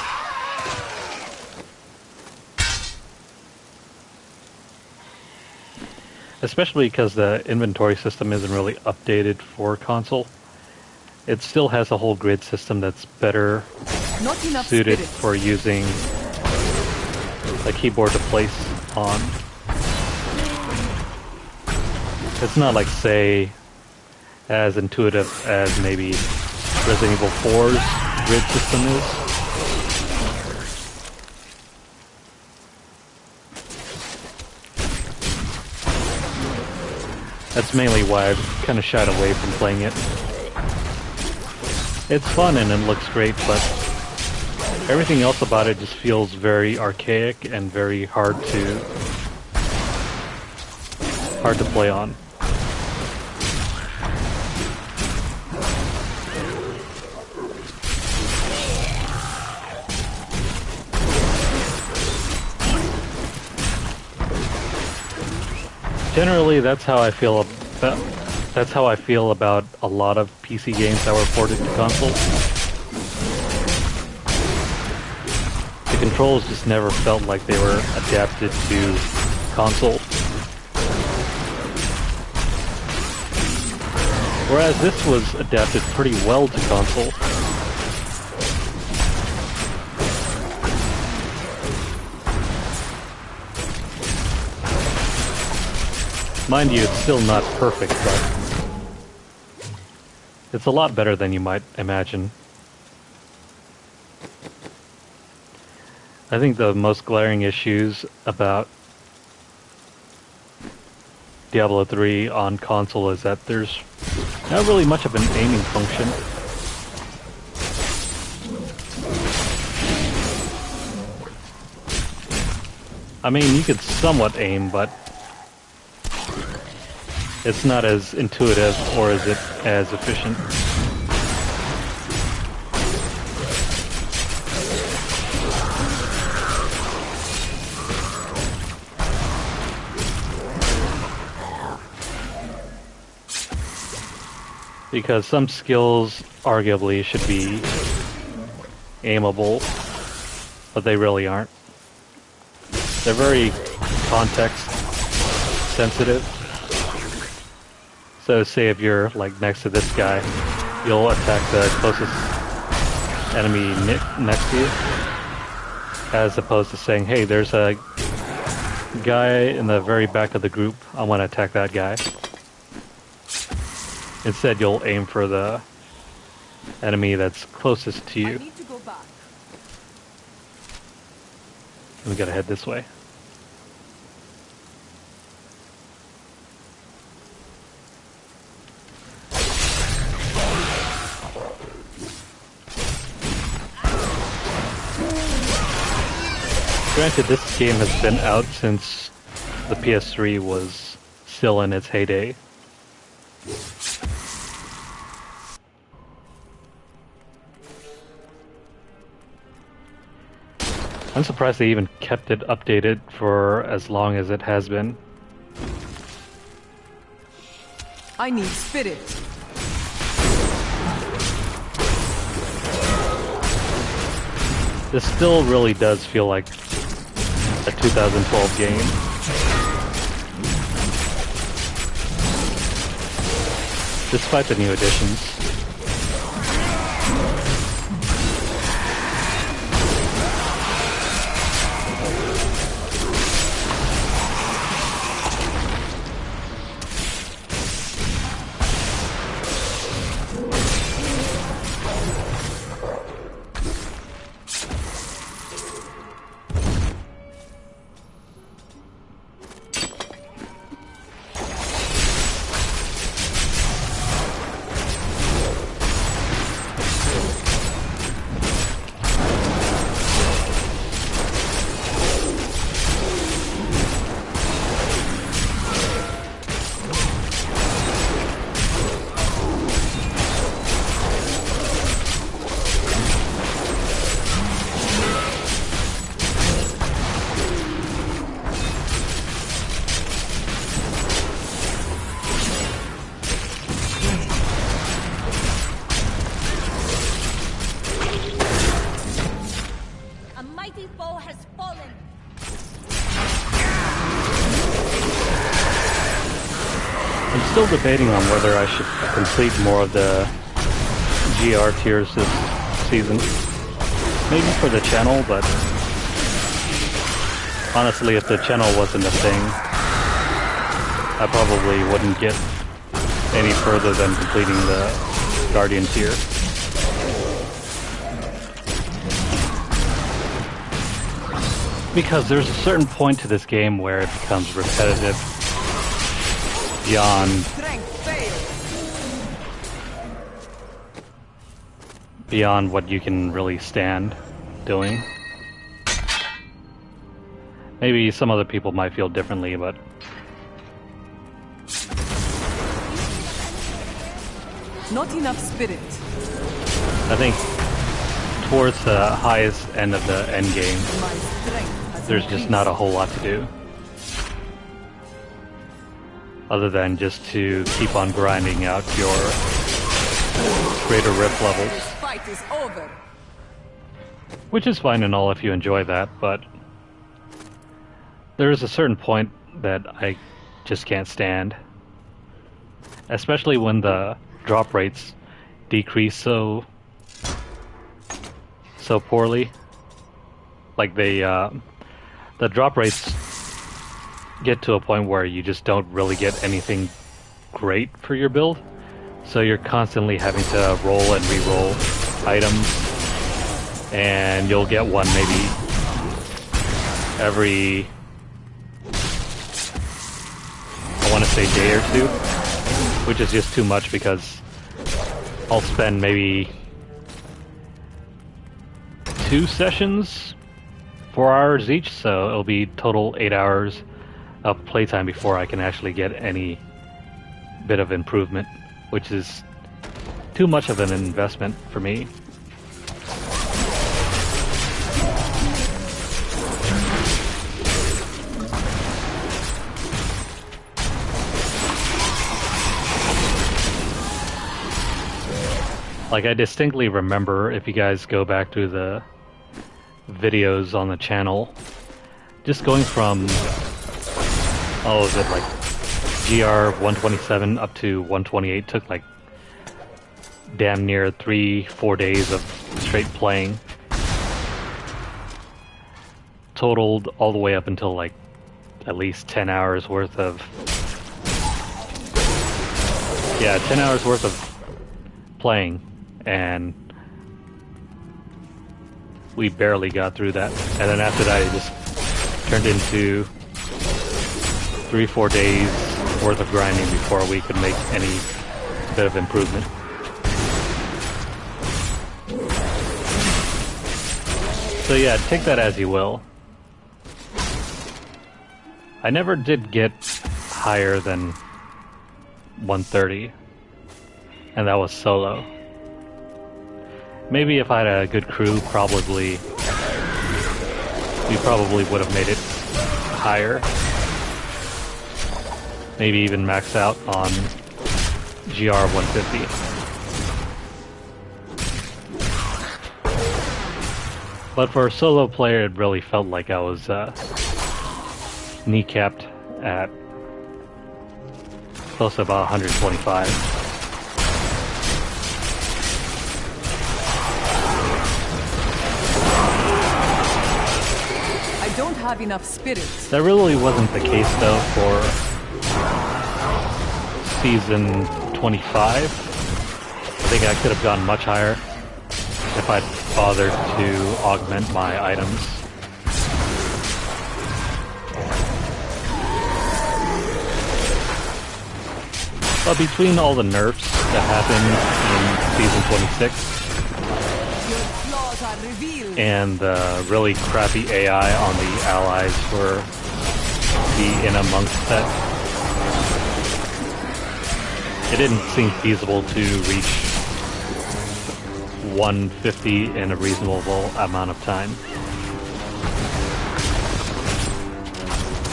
Especially because the inventory system isn't really updated for console. It still has a whole grid system that's better suited for using a keyboard to place on. It's not like, say, as intuitive as maybe Resident Evil 4's grid system is. That's mainly why I've kind of shied away from playing it. It's fun and it looks great, but everything else about it just feels very archaic and very hard to play on. Generally, that's how I feel about a lot of PC games that were ported to console. The controls just never felt like they were adapted to console. Whereas this was adapted pretty well to console. Mind you, it's still not perfect, but it's a lot better than you might imagine. I think the most glaring issues about Diablo 3 on console is that there's not really much of an aiming function. I mean, you could somewhat aim, but it's not as intuitive or is it as efficient. Because some skills arguably should be aimable, but they really aren't. They're very context sensitive. So say if you're like next to this guy, you'll attack the closest enemy next to you, as opposed to saying, hey, there's a guy in the very back of the group, I want to attack that guy. Instead, you'll aim for the enemy that's closest to you. I need to go back. And we gotta head this way. Granted, this game has been out since the PS3 was still in its heyday. I'm surprised they even kept it updated for as long as it has been. I need spirit. This still really does feel like a 2012 game. Despite the new additions. Still debating on whether I should complete more of the GR tiers this season. Maybe for the channel, but honestly, if the channel wasn't a thing, I probably wouldn't get any further than completing the Guardian tier. Because there's a certain point to this game where it becomes repetitive beyond what you can really stand doing. Maybe some other people might feel differently, but not enough spirit. I think towards the highest end of the end game, there's just not a whole lot to do. other than just to keep on grinding out your greater rift levels. This fight is over. Which is fine and all if you enjoy that, but there is a certain point that I just can't stand. Especially when the drop rates decrease so poorly. Like the drop rates get to a point where you just don't really get anything great for your build. So you're constantly having to roll and re-roll items, and you'll get one maybe every, I want to say, day or two, which is just too much because I'll spend maybe 2 sessions, 4 hours each, so it'll be total 8 hours of playtime before I can actually get any bit of improvement, which is too much of an investment for me. Like, I distinctly remember, if you guys go back to the videos on the channel, just going from, is it like GR 127 up to 128 took like damn near 3-4 days of straight playing. Totaled all the way up until like at least 10 hours worth of... Yeah, 10 hours worth of playing, and we barely got through that. And then after that it just turned into 3-4 days worth of grinding before we could make any bit of improvement. So yeah, take that as you will. I never did get higher than 130, and that was solo. Maybe if I had a good crew, we probably would have made it higher. Maybe even max out on GR 150. But for a solo player, it really felt like I was kneecapped at close to about 125. I don't have enough spirits. That really wasn't the case though for season 25. I think I could have gone much higher if I'd bothered to augment my items. But between all the nerfs that happened in season 26 and the really crappy AI on the allies for the in amongst set, it didn't seem feasible to reach 150 in a reasonable amount of time.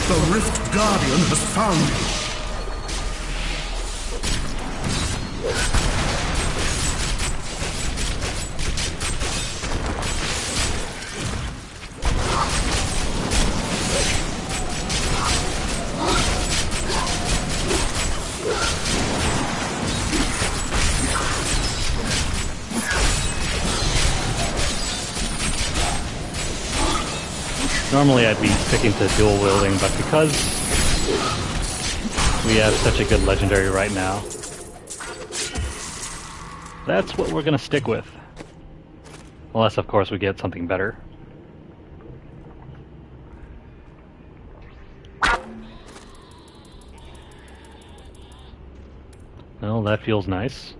The Rift Guardian has found you. Normally I'd be sticking to dual wielding, but because we have such a good legendary right now, that's what we're gonna stick with. Unless, of course, we get something better. Well, that feels nice.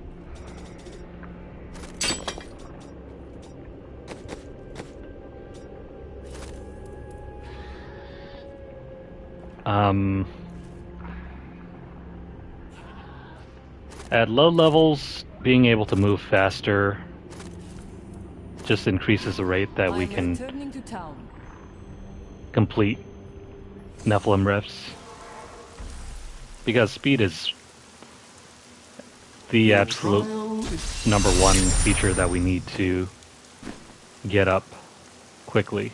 At low levels, being able to move faster just increases the rate that we can complete Nephilim rifts. because speed is the absolute number one feature that we need to get up quickly.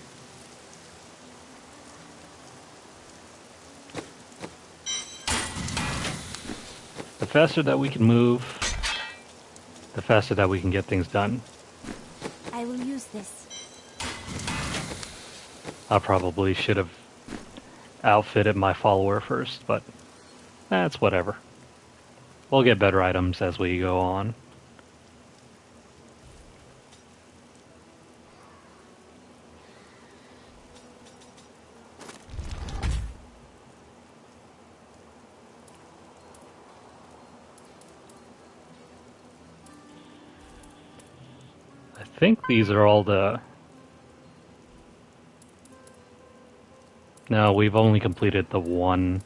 The faster that we can move, the faster that we can get things done. I will use this. I probably should have outfitted my follower first, but that's whatever. We'll get better items as we go on. I think these are all the... No, we've only completed the one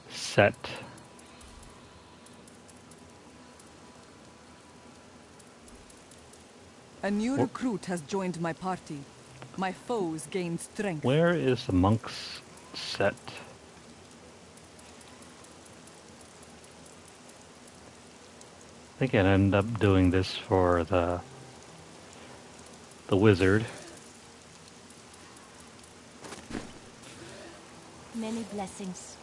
set. A new recruit has joined my party. My foes gain strength. Where is the monk's set? I think I'd end up doing this for the wizard. Many blessings.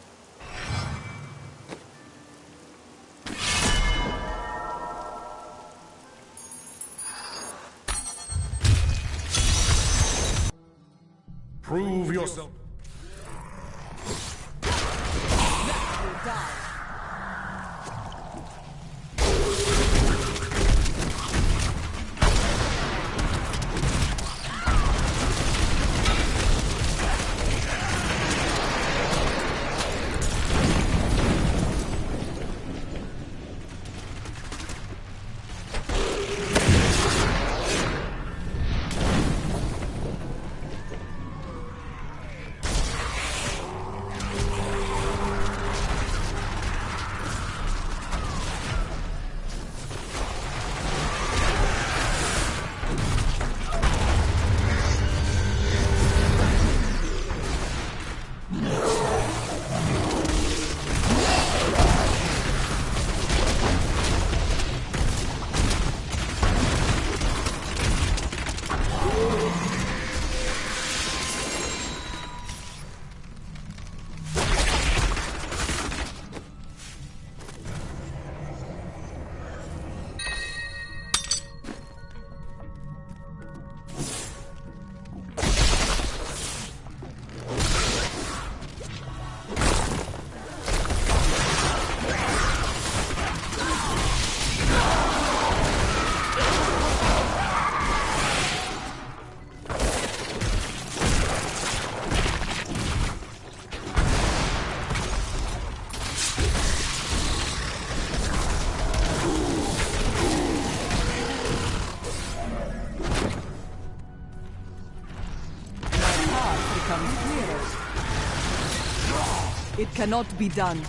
Prove yourself. It cannot be done.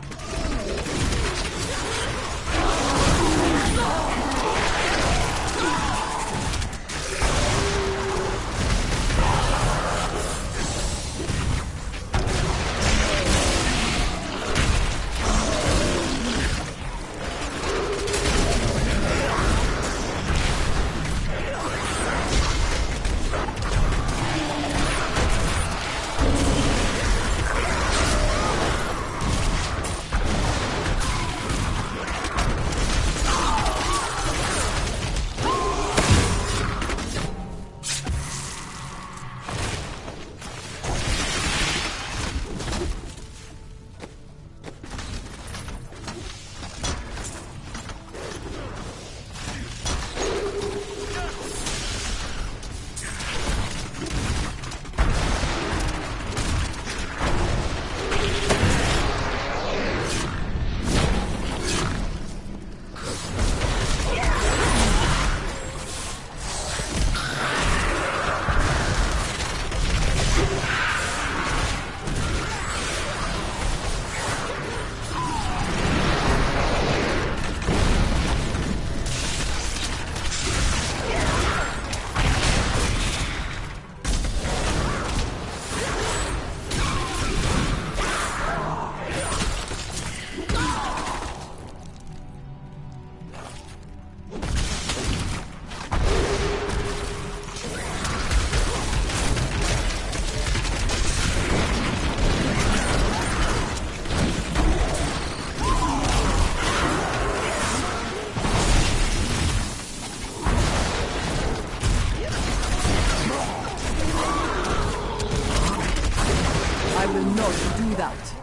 will not do that.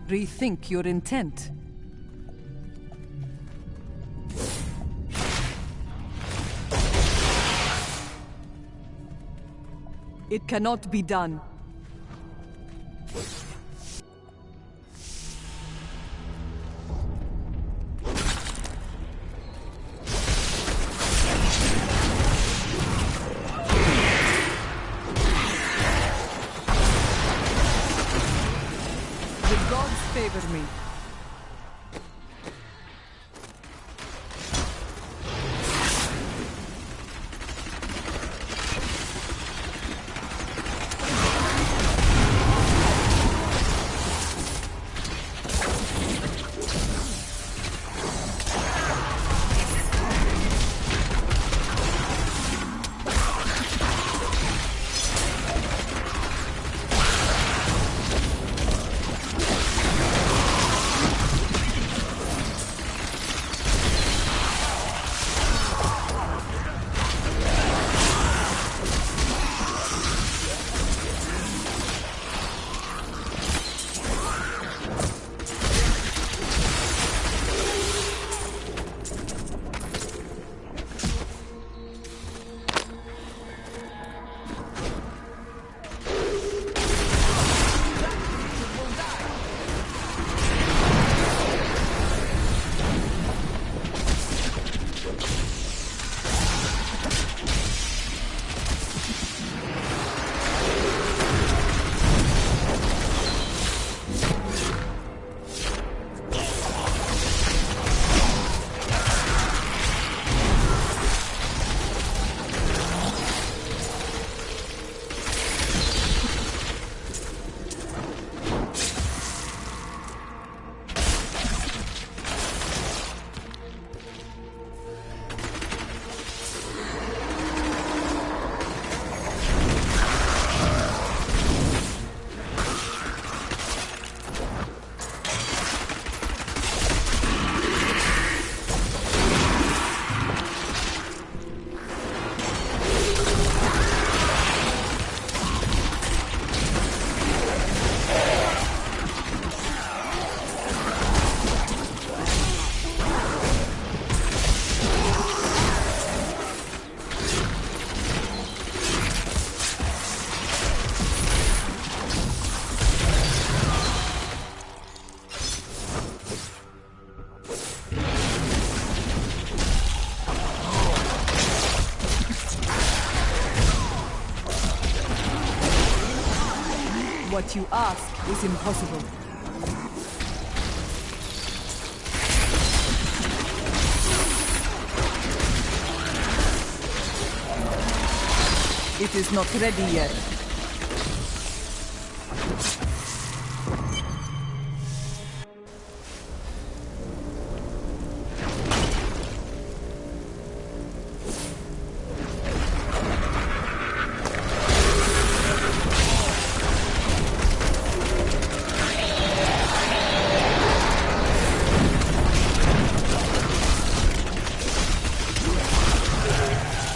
Rethink your intent. It cannot be done. The gods favor me. What you ask is impossible. It is not ready yet.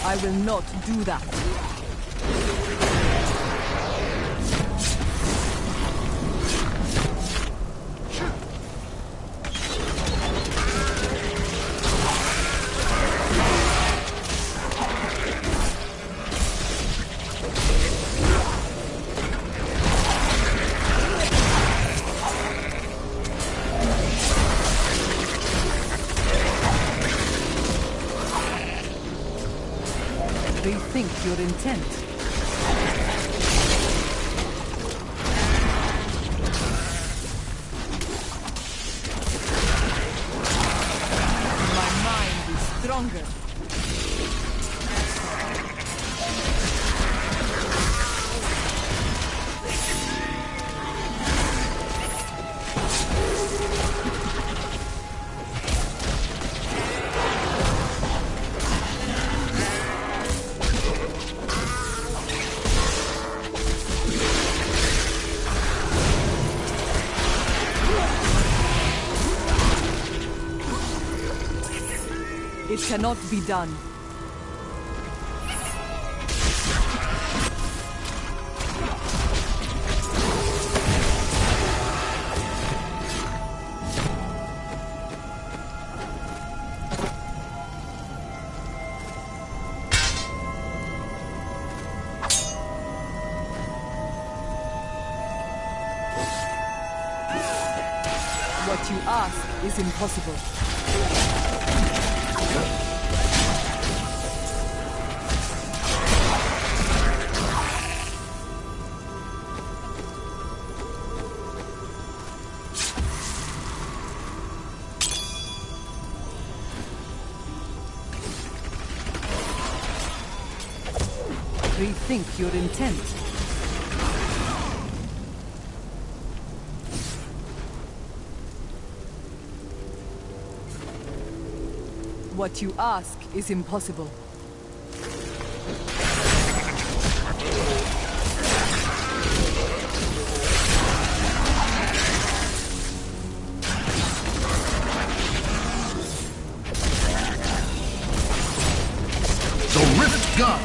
I will not do that. Rethink your intent. My mind is stronger. It cannot be done. What you ask is impossible. Rethink your intent. What you ask is impossible. The Rift God!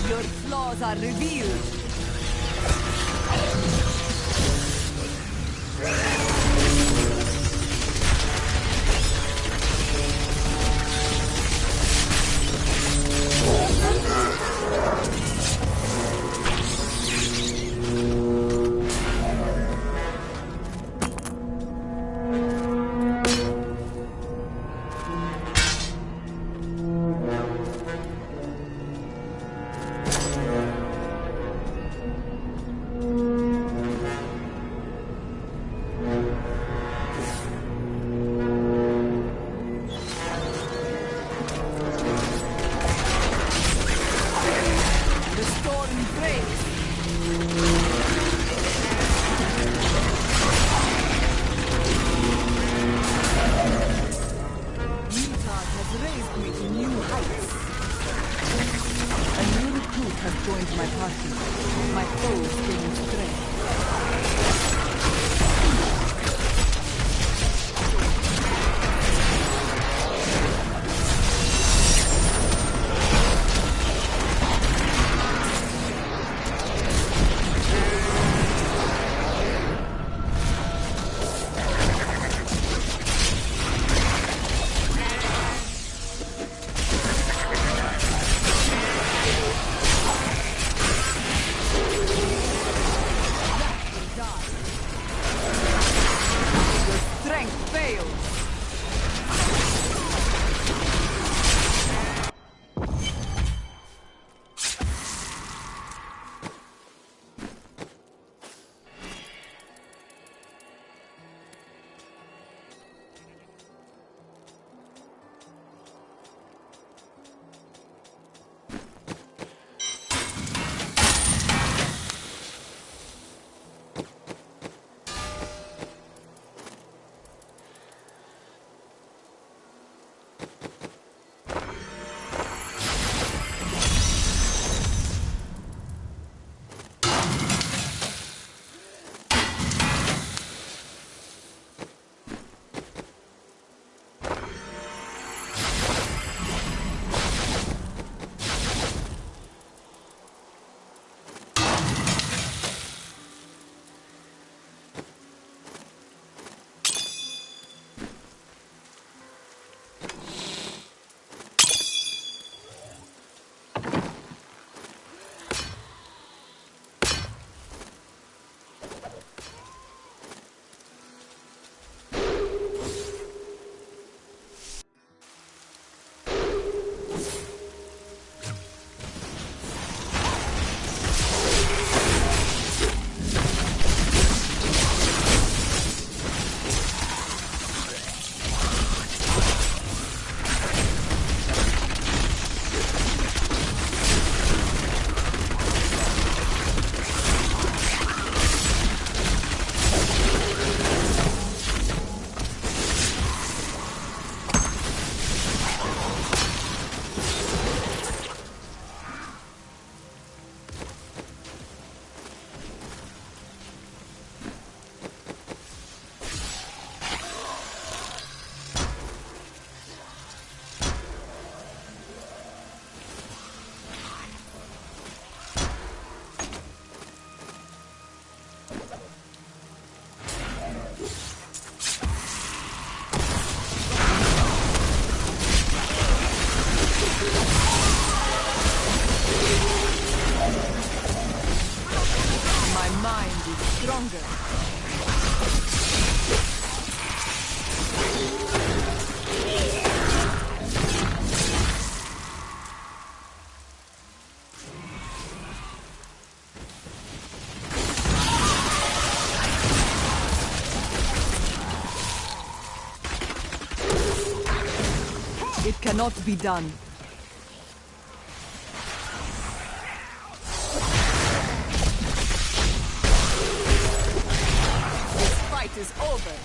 Your flaws are revealed. Restoring grace. Utah has raised me to new heights. A new recruit has joined my party. My foes gain strength. Strength fails. stronger. It cannot be done. This fight is over.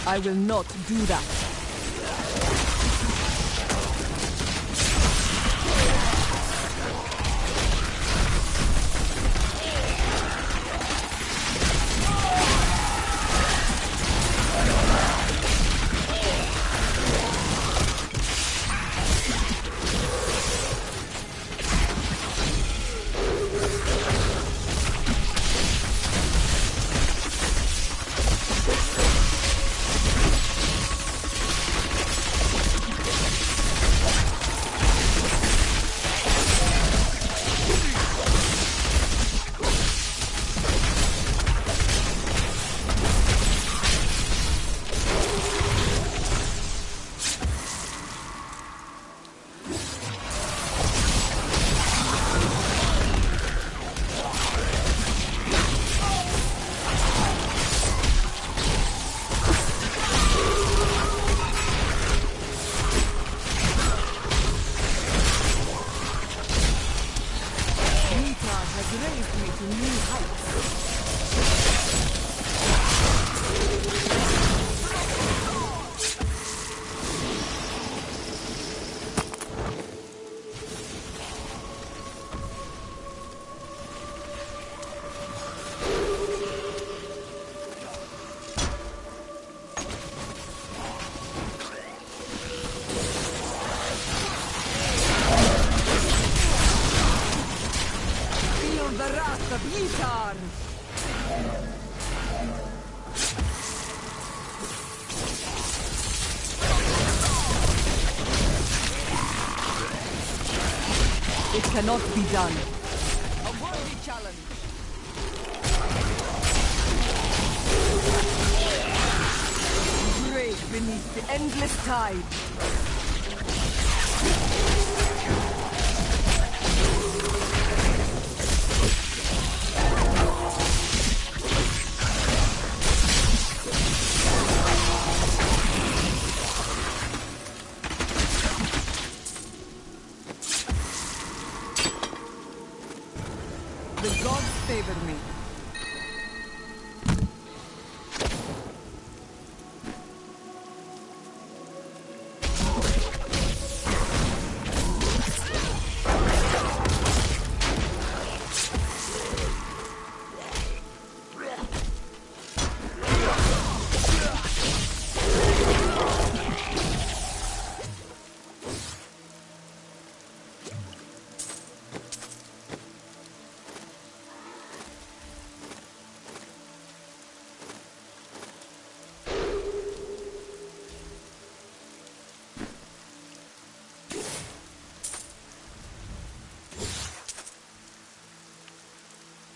I will not do that. Raised me to new heights. The wrath of Yitar! It cannot be done. A worthy challenge. Break beneath the endless tide. The gods favor me.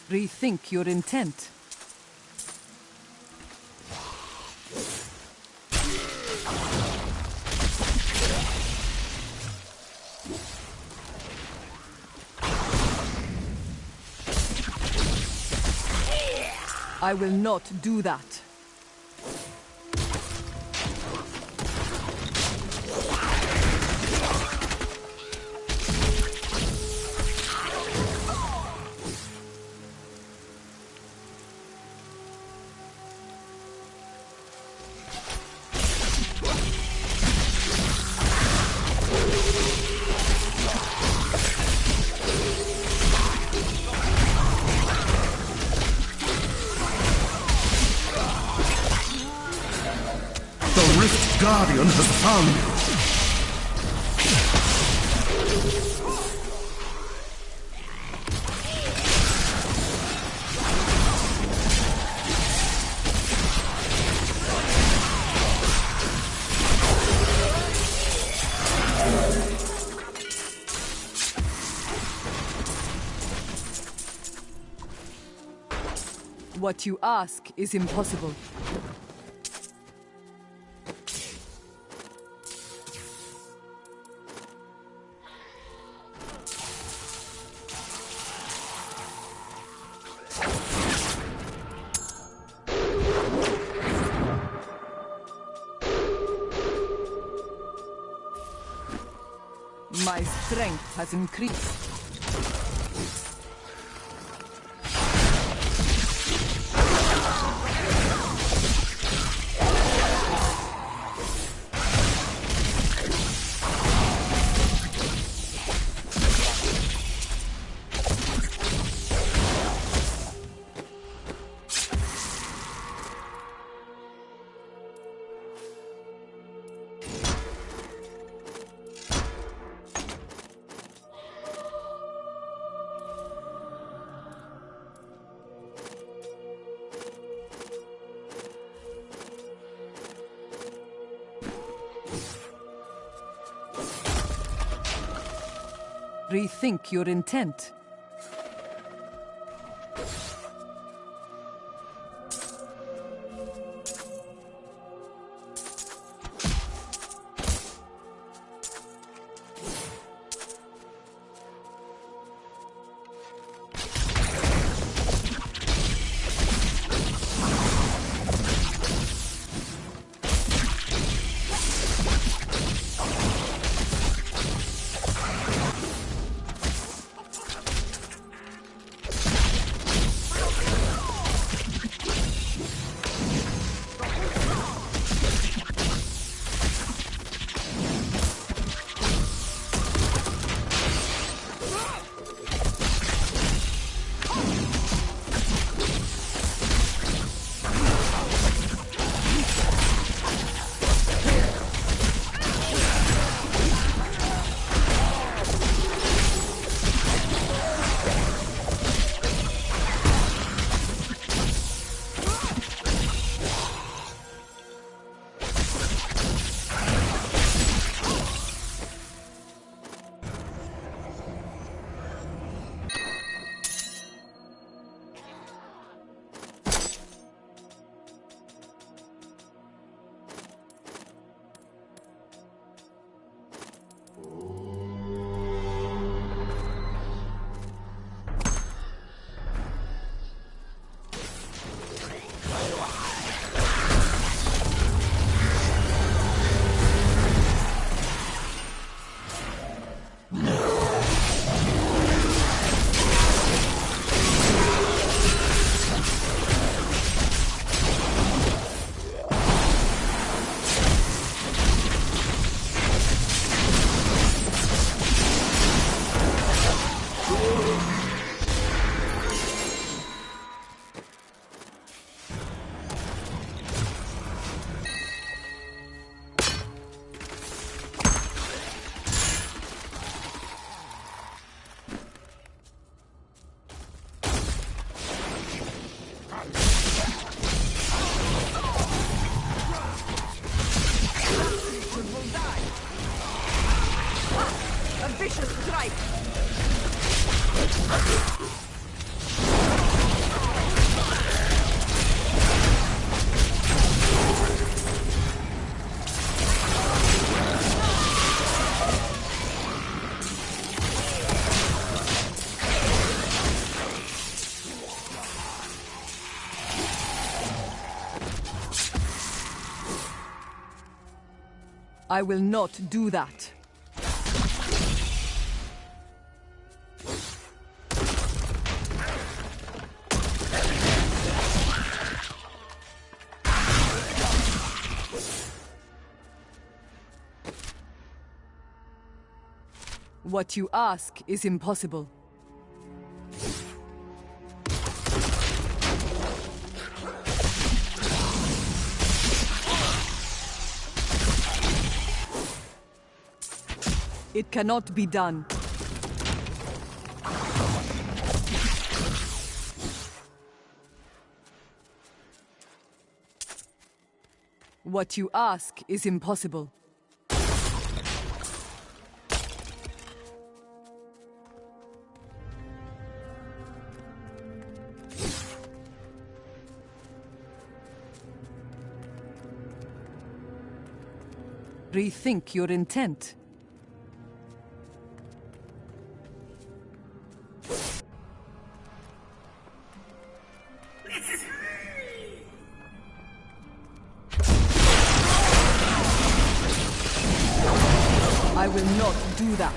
Rethink your intent. I will not do that. The Rift Guardian has found you! What you ask is impossible. My strength has increased. Rethink your intent. I will not do that. What you ask is impossible. It cannot be done. What you ask is impossible. Rethink your intent. I will not do that.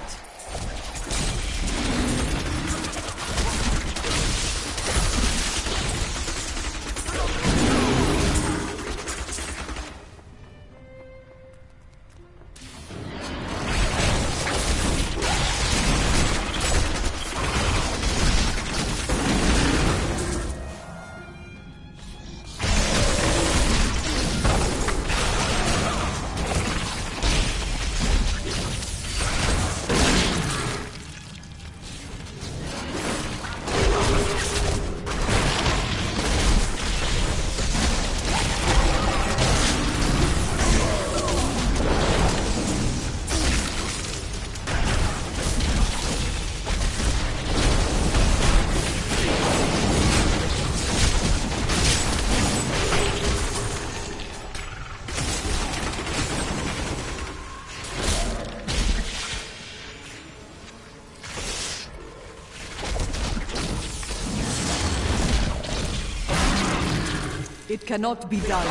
It cannot be done.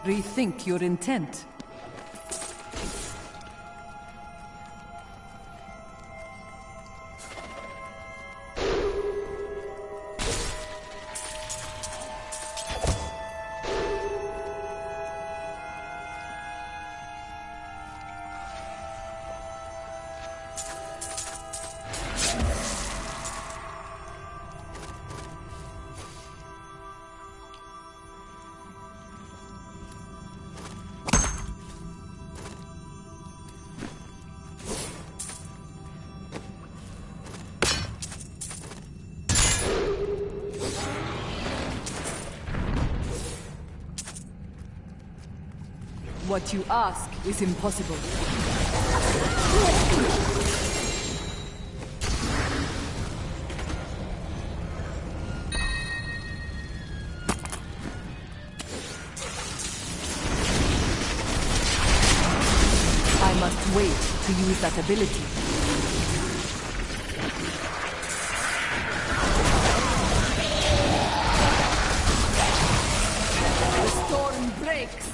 Rethink your intent. What you ask is impossible. I must wait to use that ability. The storm breaks.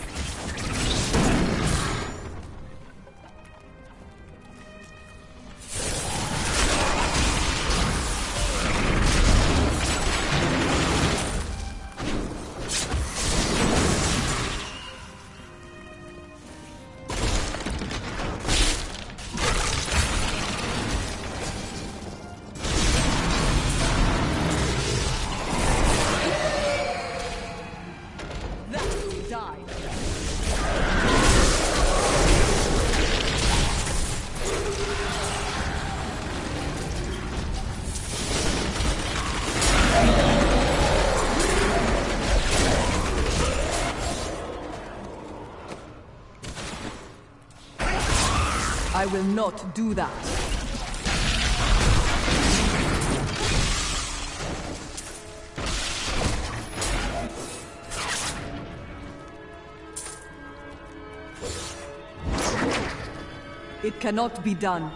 I will not do that. It cannot be done.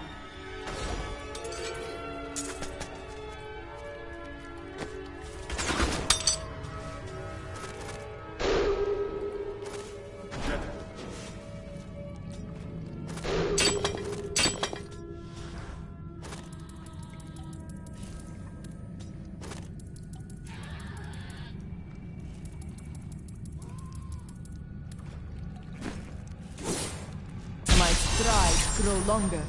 My strides grow longer.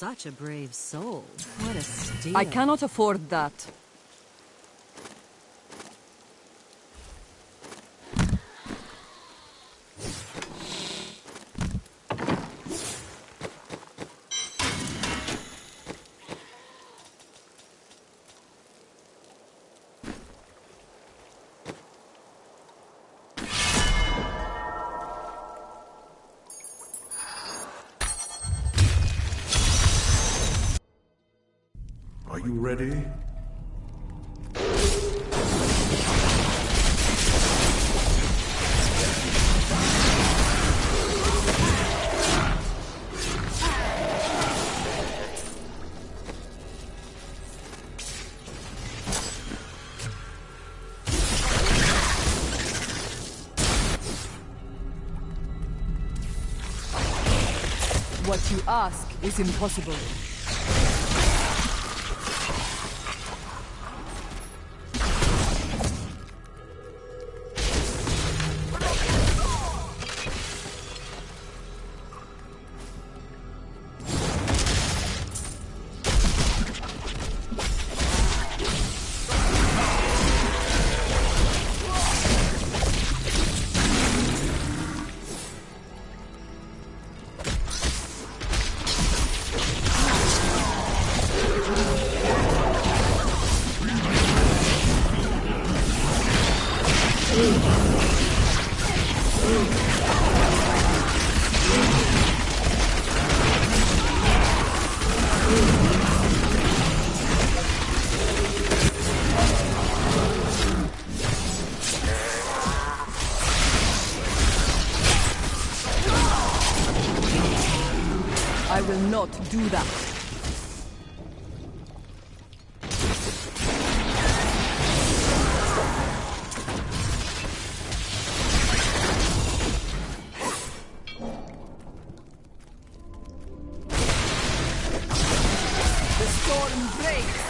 Such a brave soul. What a steal. I cannot afford that. Are you ready? What you ask is impossible. I will not do that. The storm breaks.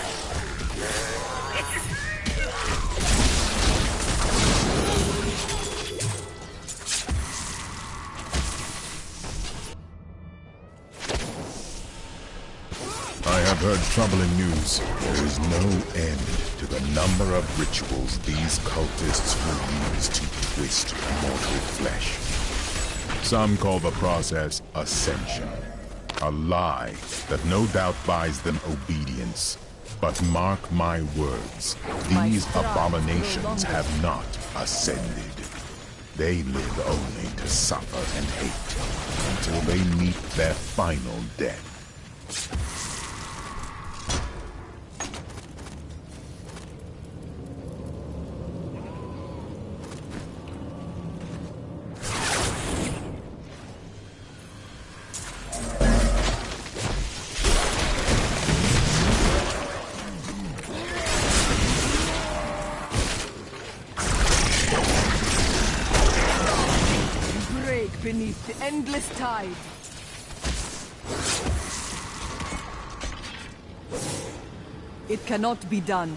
I have heard troubling news. There is no end to the number of rituals these cultists will use to twist mortal flesh. Some call the process ascension, a lie that no doubt buys them obedience. But mark my words, these abominations have not ascended. They live only to suffer and hate until they meet their final death. Beneath the endless tide. It cannot be done.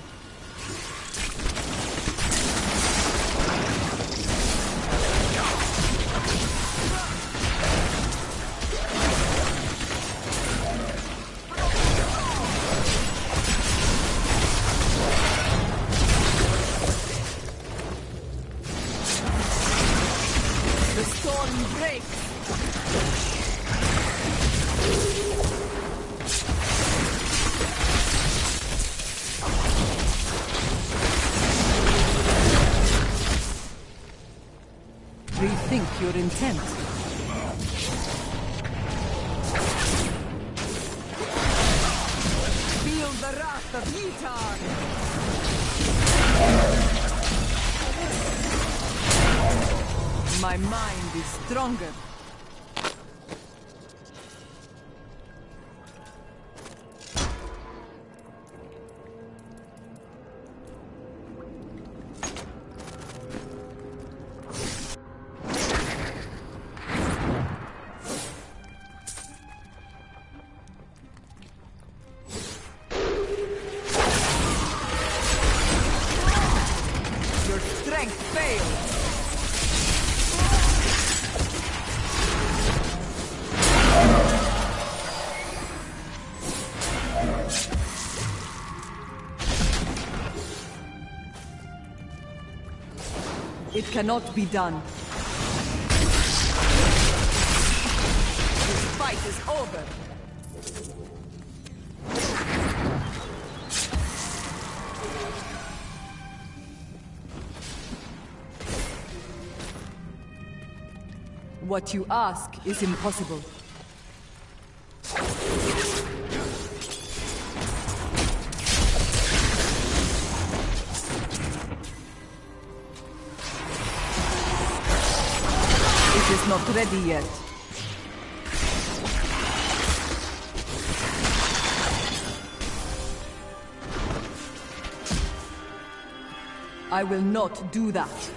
The storm breaks. Rethink your intent. Feel the wrath of Yitar. My mind is stronger. Your strength fails. cannot be done. This fight is over. What you ask is impossible. It is not ready yet. I will not do that.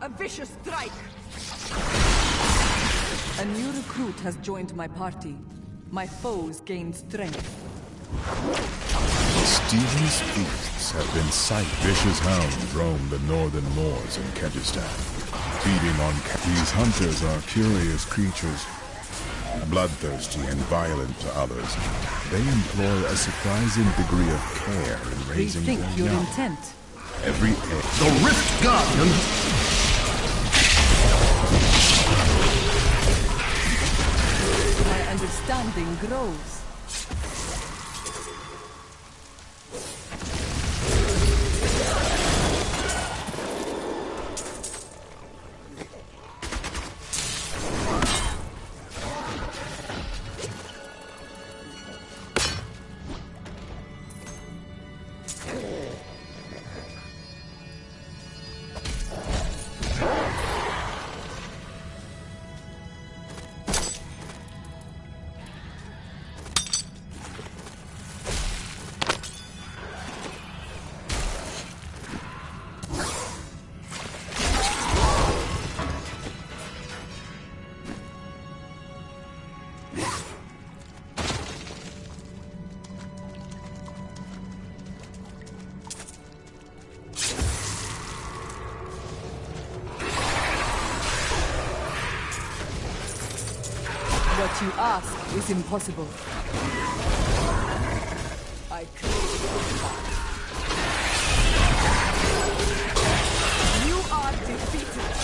A vicious strike! A new recruit has joined my party. My foes gain strength. Stephen's beasts have been sight. Vicious hounds roam the northern moors in Kyrgyzstan, feeding on these hunters are curious creatures, bloodthirsty and violent to others. They employ a surprising degree of care in raising their Rethink your young. intent. Every The Rift Guardian. My understanding grows. What you ask is impossible. I crave you are defeated.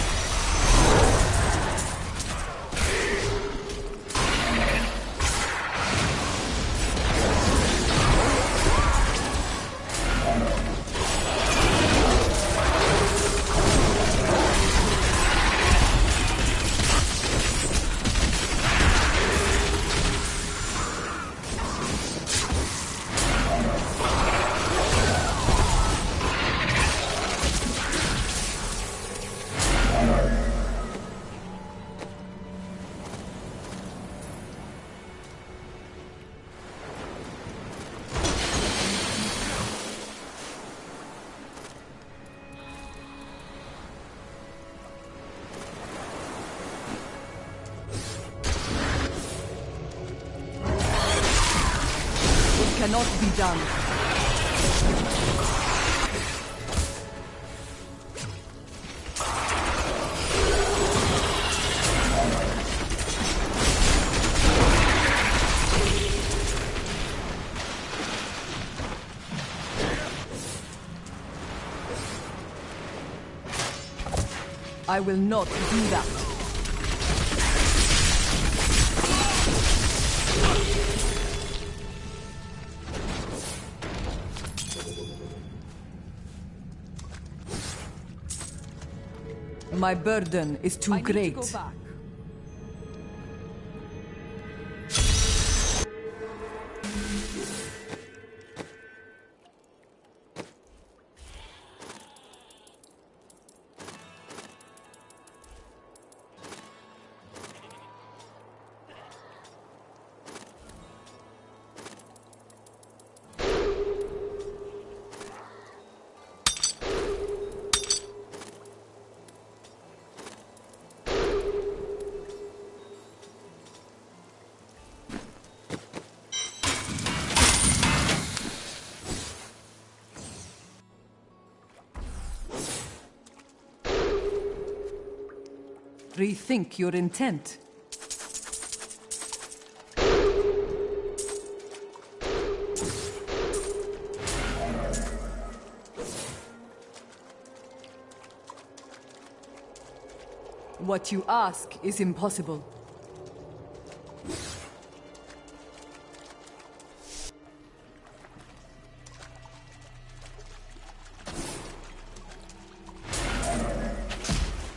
Cannot be done. I will not do that. My burden is too great. To go back. Rethink your intent. What you ask is impossible.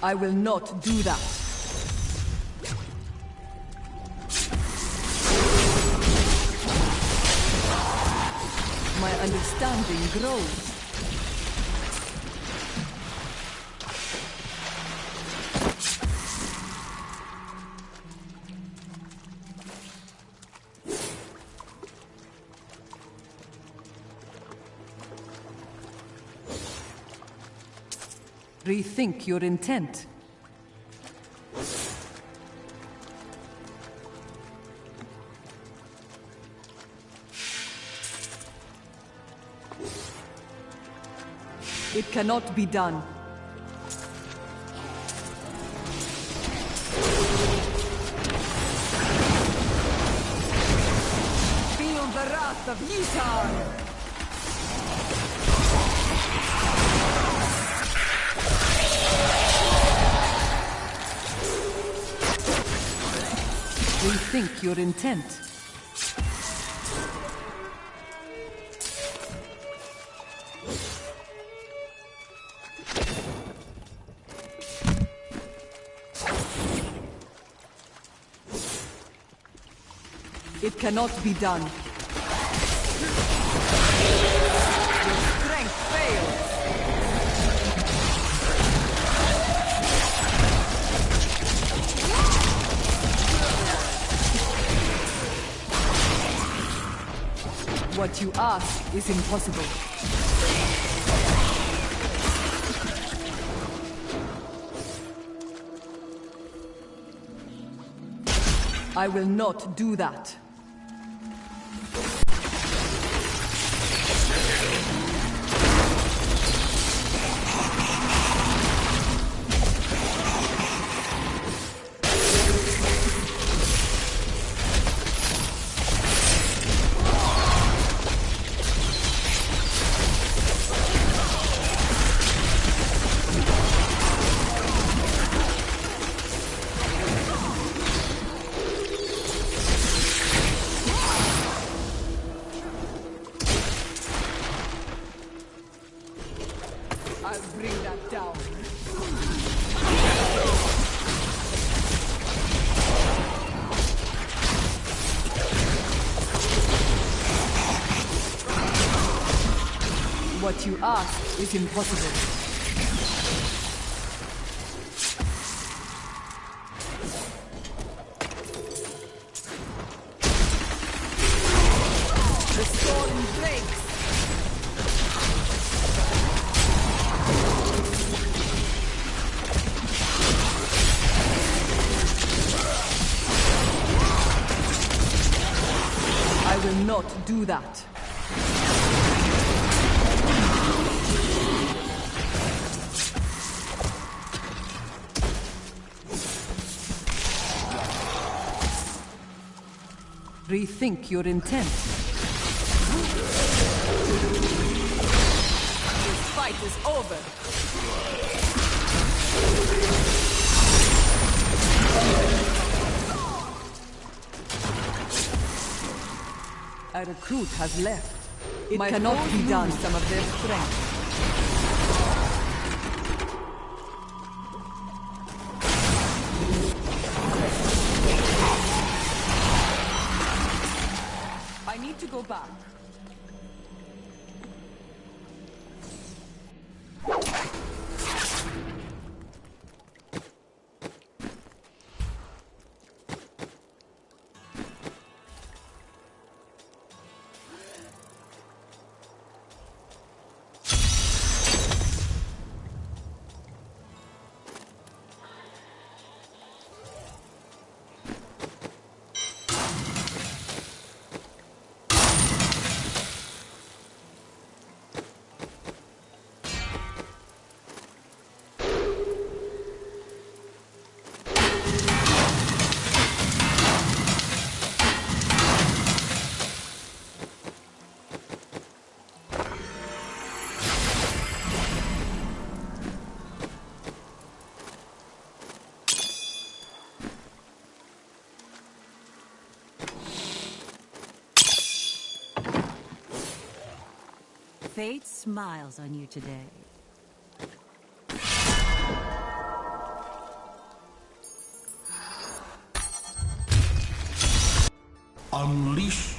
I will not do that. My understanding grows. Rethink your intent. It cannot be done. Feel the wrath of Yitar! Rethink your intent. It cannot be done. Your strength fails. What you ask is impossible. I will not do that. I'll bring that down. What you ask is impossible. The storm breaks. I will not do that. Rethink your intent. This fight is over. A recruit has left. It cannot be done. Some of their strength. I need to go back. Fate smiles on you today. Unleash.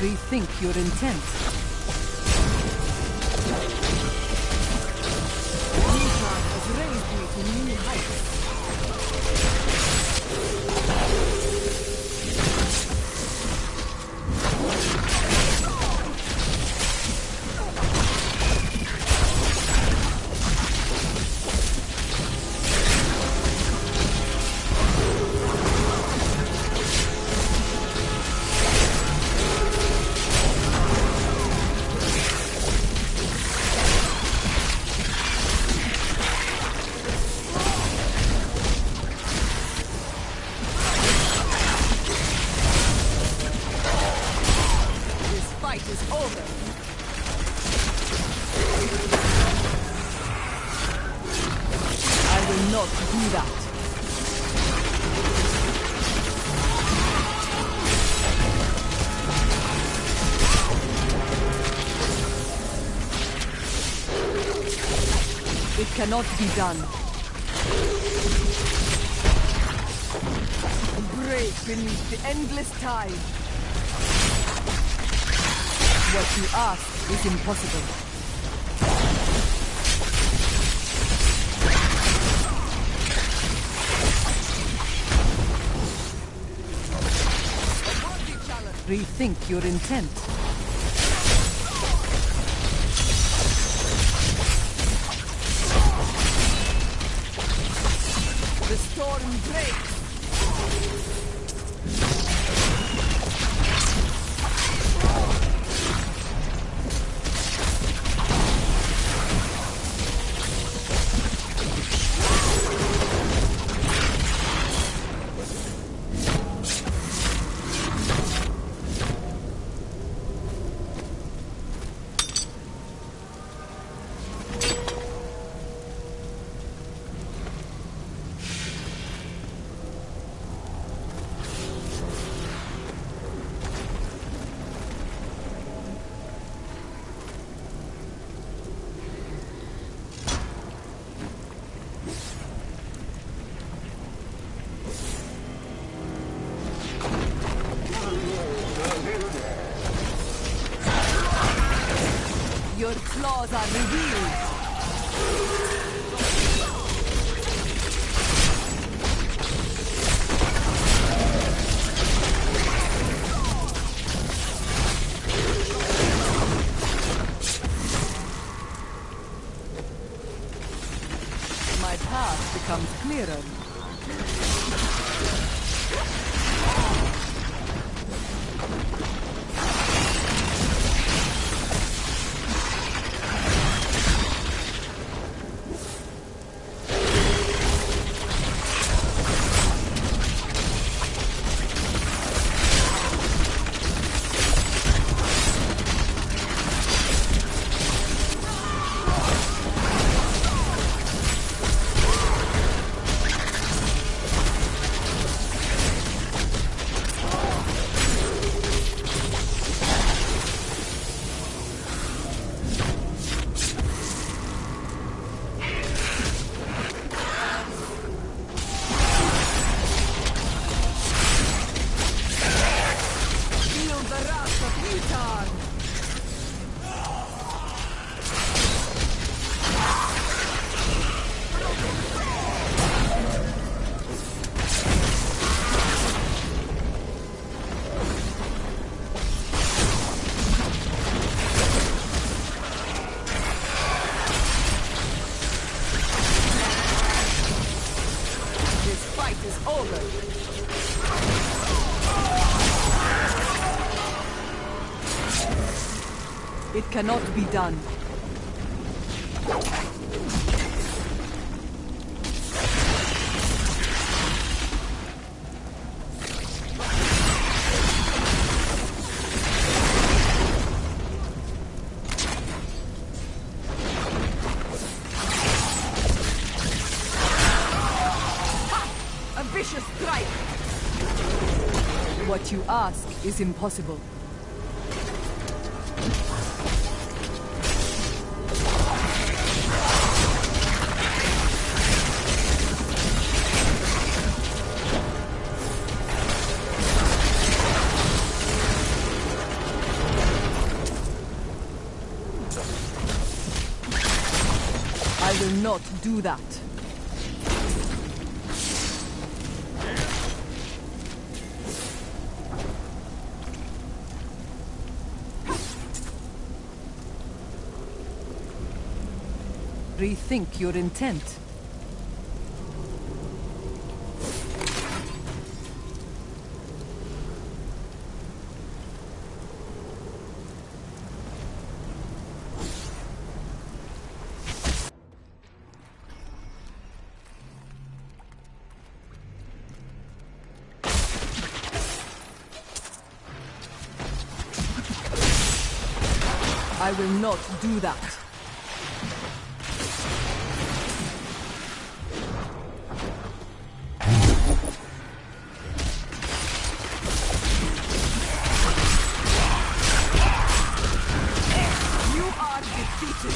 Rethink your intent. Nisa has raised me to new heights. Not do that. It cannot be done. Break beneath the endless tide. What you ask is impossible. Rethink your intent. The storm breaks. Your claws are revealed. My path becomes clearer. It cannot be done. A vicious strike! What you ask is impossible. I will not do that. Rethink your intent. I will not do that. You are defeated.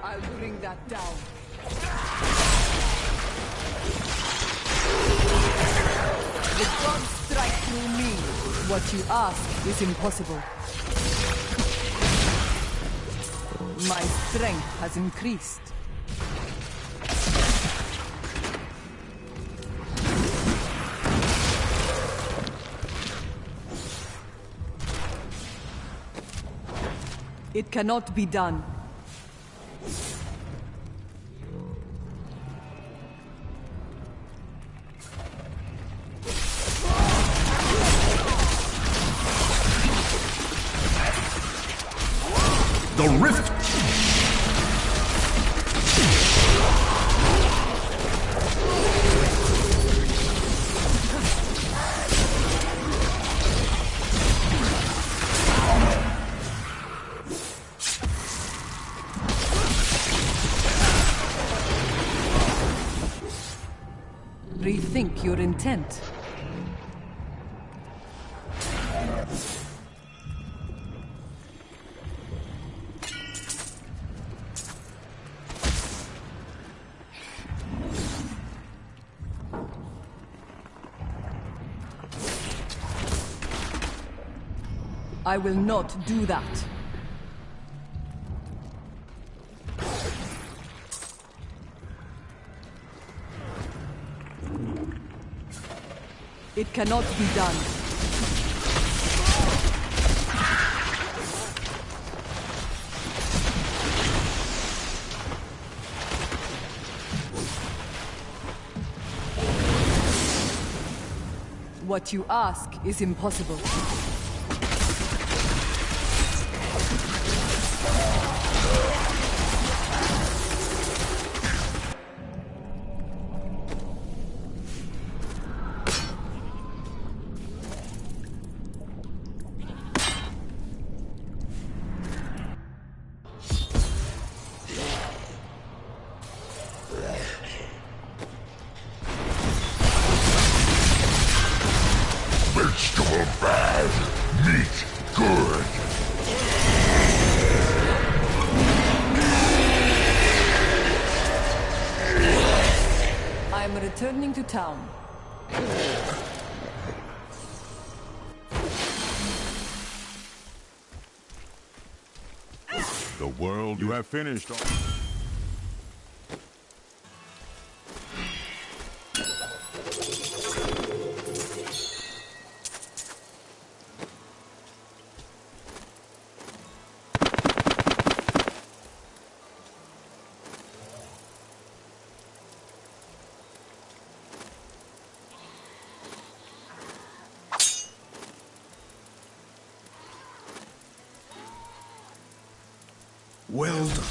I'll bring that down. The gods strike through me. What you ask is impossible. My strength has increased. It cannot be done. The rift! Rethink your intent. I will not do that. It cannot be done. What you ask is impossible. Vegetable bad. am returning to town. The world you have finished. Well done.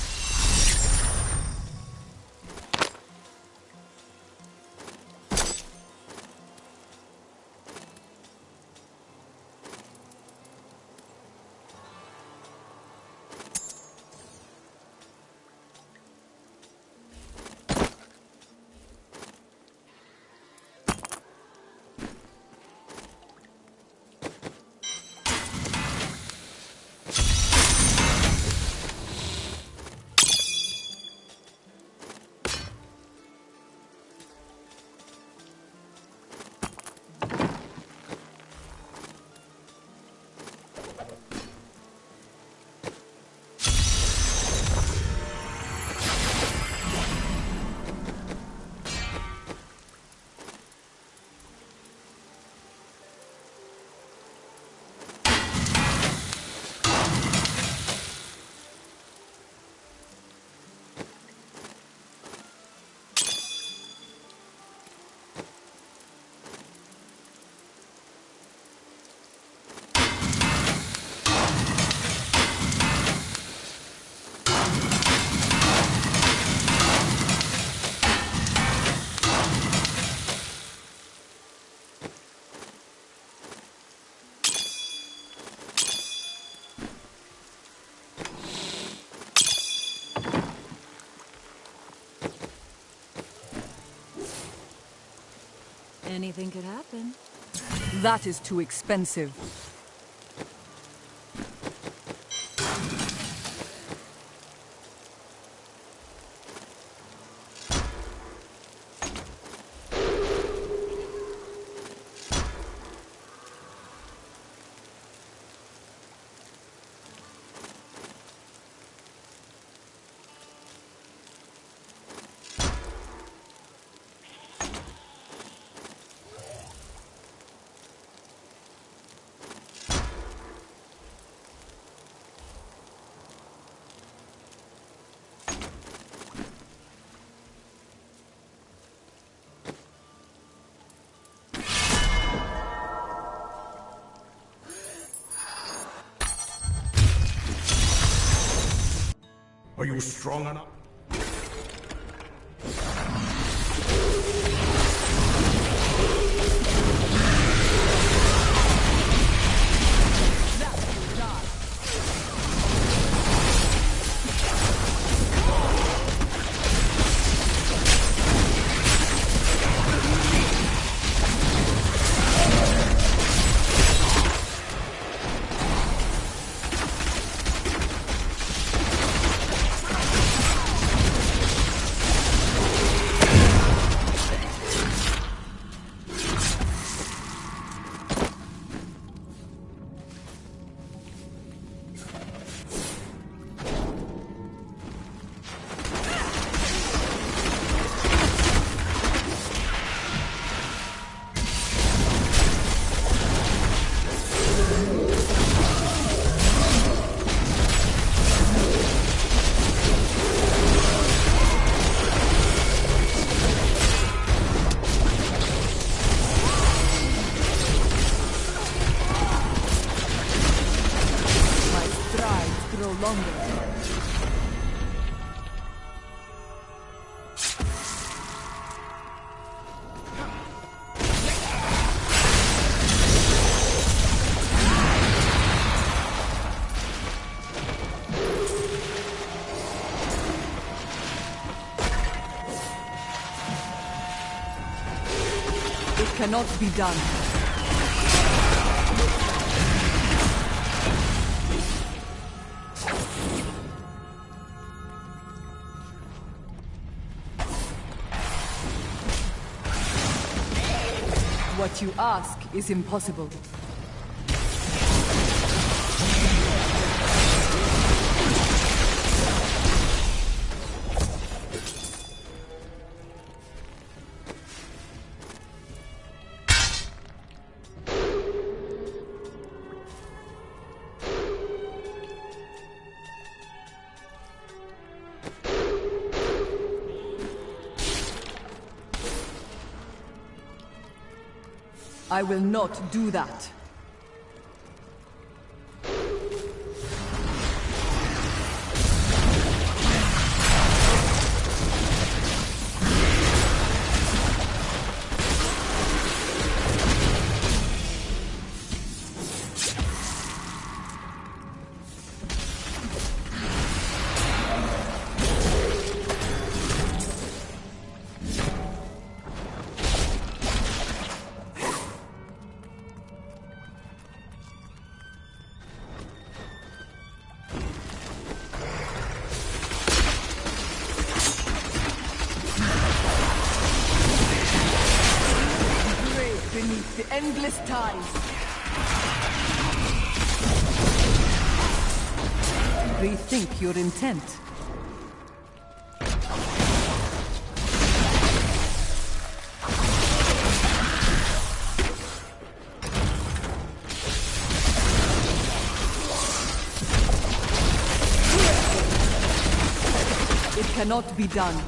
Anything could happen. That is too expensive. Are you strong enough? Cannot be done. What you ask is impossible. I will not do that. Beneath the endless tide. Rethink your intent. It cannot be done.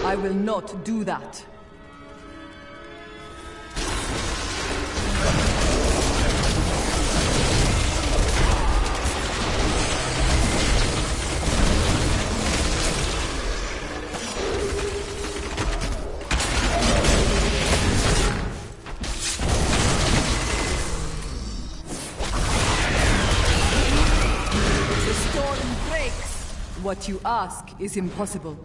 I will not do that. The storm breaks. What you ask is impossible.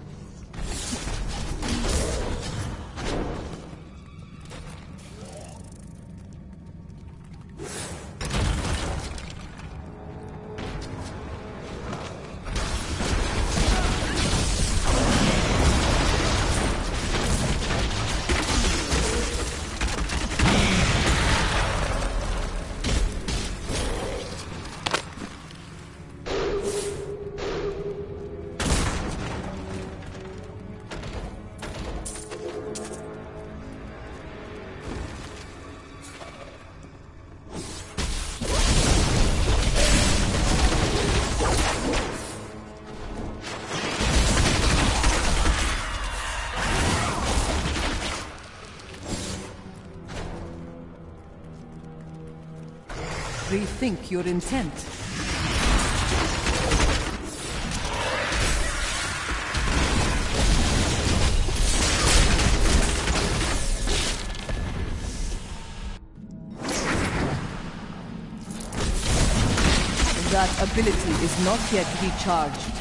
Rethink your intent. That ability is not yet recharged.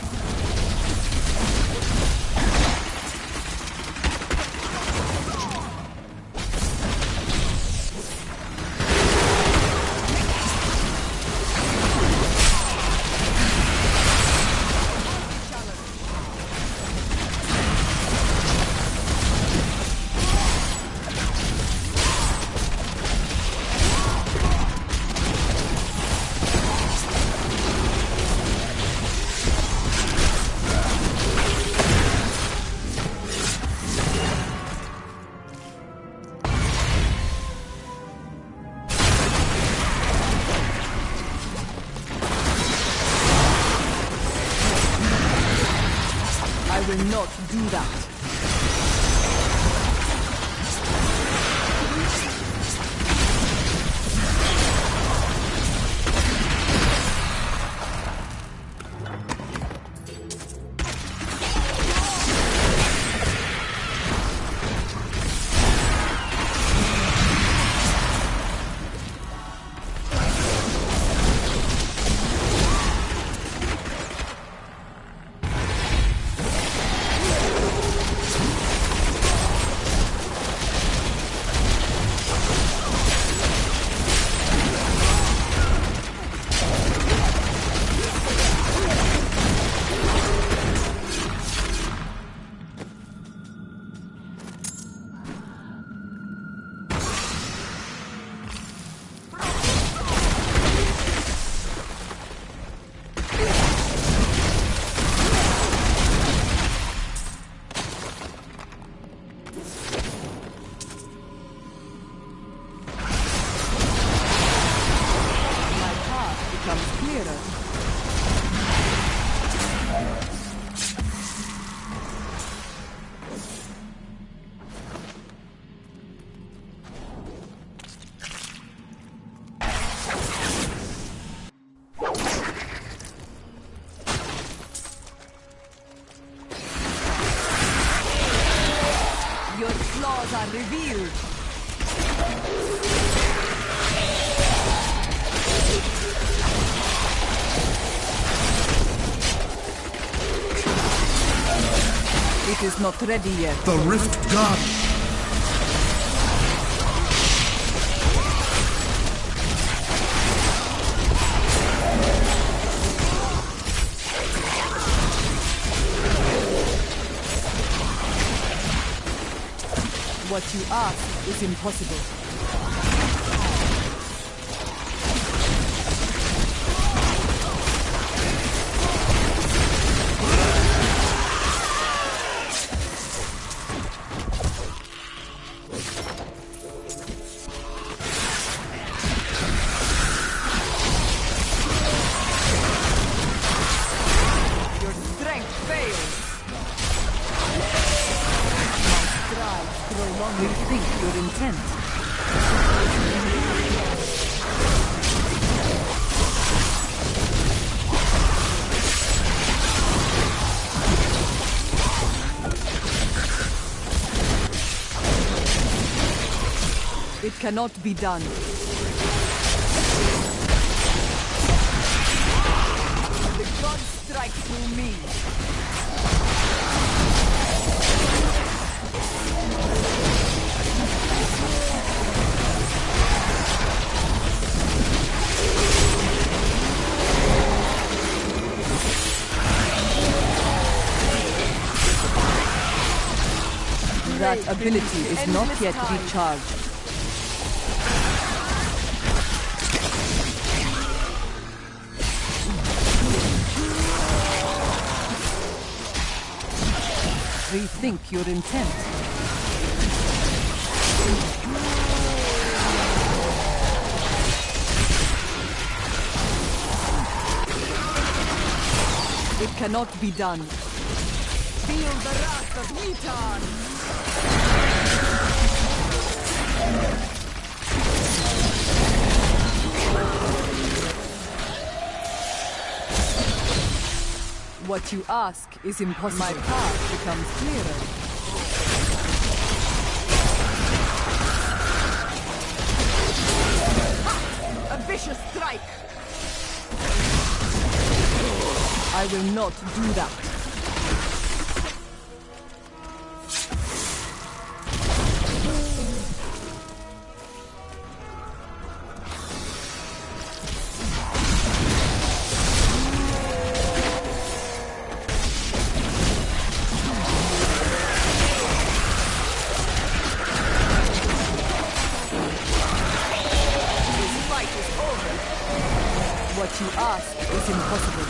will not do that. Revealed. It is not ready yet. The Rift Guard. What you ask is impossible. Your strength fails. Rethink your intent. It cannot be done. The gods strike through me. That ability is not yet recharged. Rethink your intent. It cannot be done. Feel the wrath of Nitan! What you ask is impossible. My path becomes clearer. Ha! A vicious strike! I will not do that. What you ask is impossible.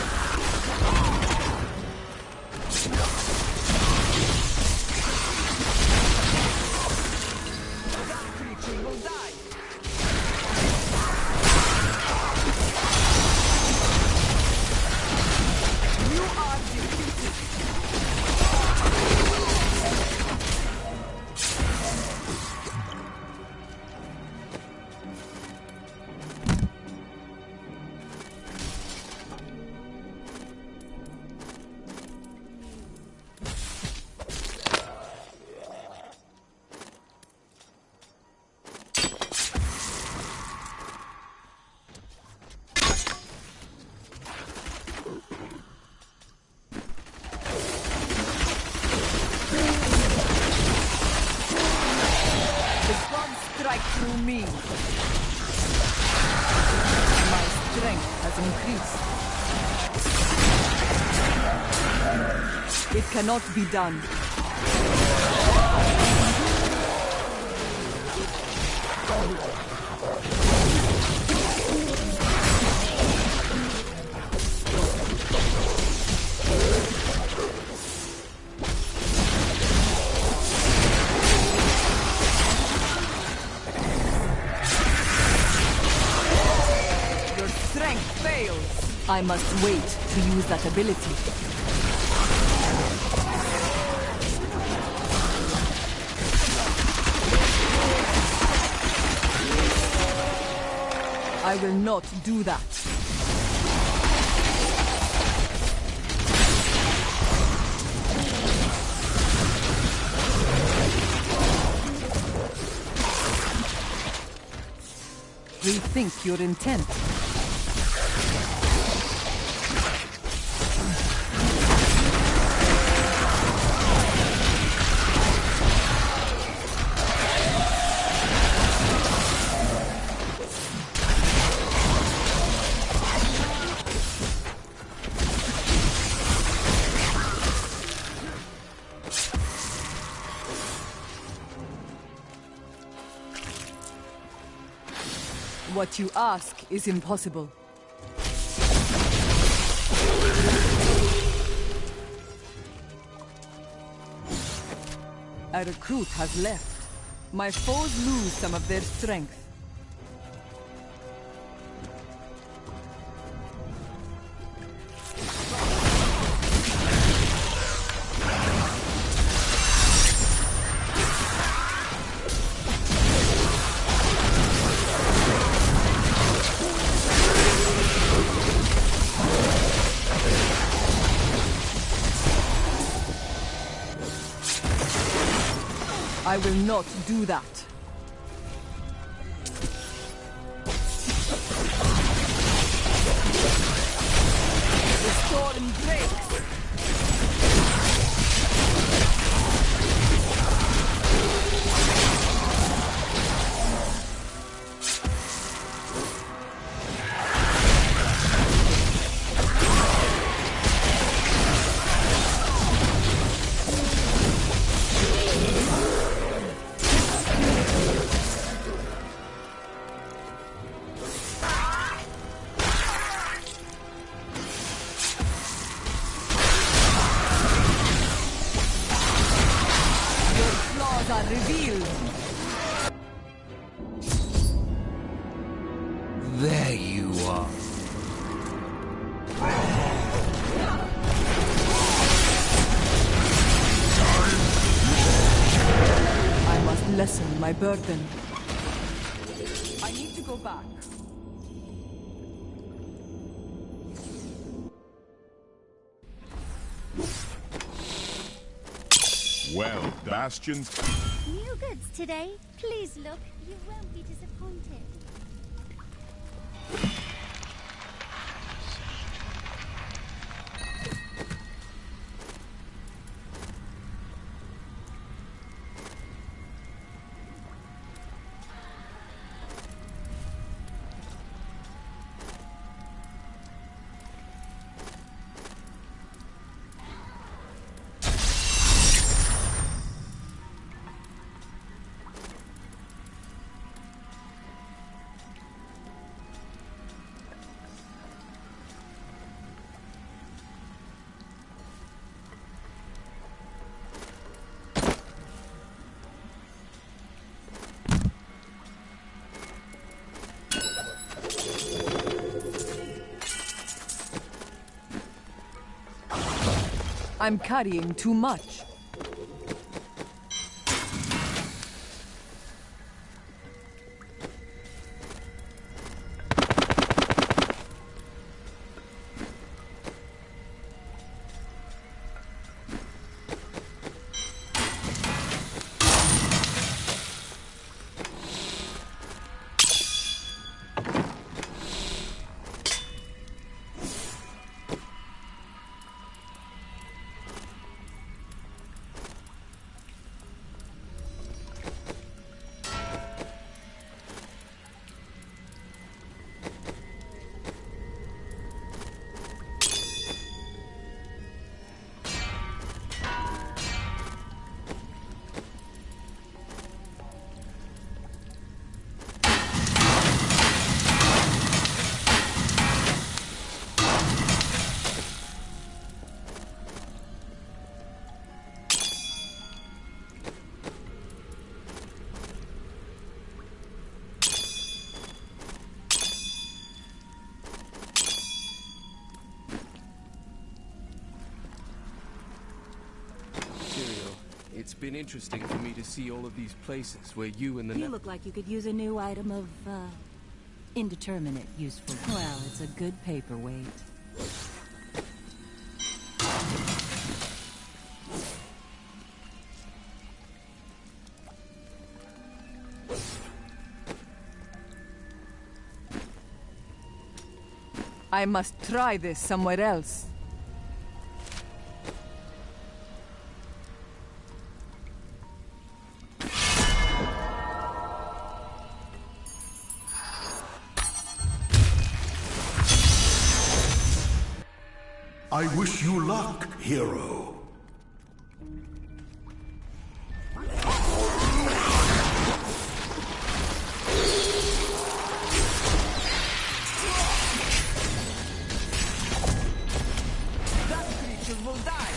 through me. My strength has increased. It cannot be done. I must wait to use that ability. I will not do that. Rethink your intent. What you ask is impossible. A recruit has left. My foes lose some of their strength. I will not do that. The storm breaks. Revealed. There you are. I must lessen my burden. I need to go back. Well, Bastions. New goods today. Please look. You won't be disappointed. I'm carrying too much. It's been interesting for me to see all of these places where you and the... You look like you could use a new item of, indeterminate useful. Well, it's a good paperweight. I must try this somewhere else. I wish you luck, hero. That creature will die.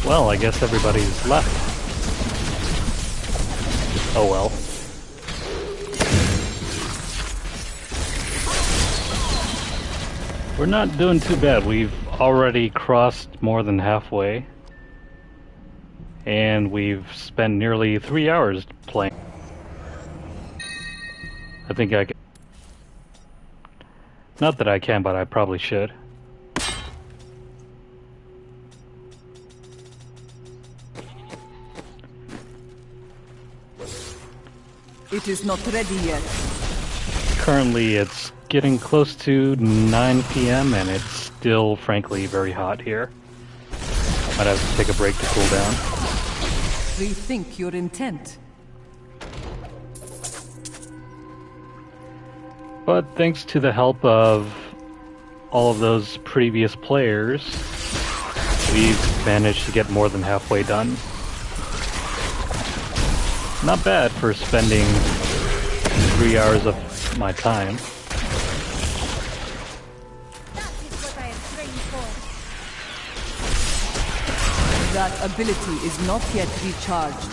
Well, I guess everybody's left. Oh well. We're not doing too bad. We've already crossed more than halfway. And we've spent nearly 3 hours playing. I think I can. Not that I can, but I probably should. It is not ready yet. Currently it's getting close to 9 p.m. and it's still, frankly, very hot here. Might have to take a break to cool down. Rethink your intent. But thanks to the help of all of those previous players, we've managed to get more than halfway done. Not bad for spending 3 hours of my time. That is what I have trained for. That ability is not yet recharged.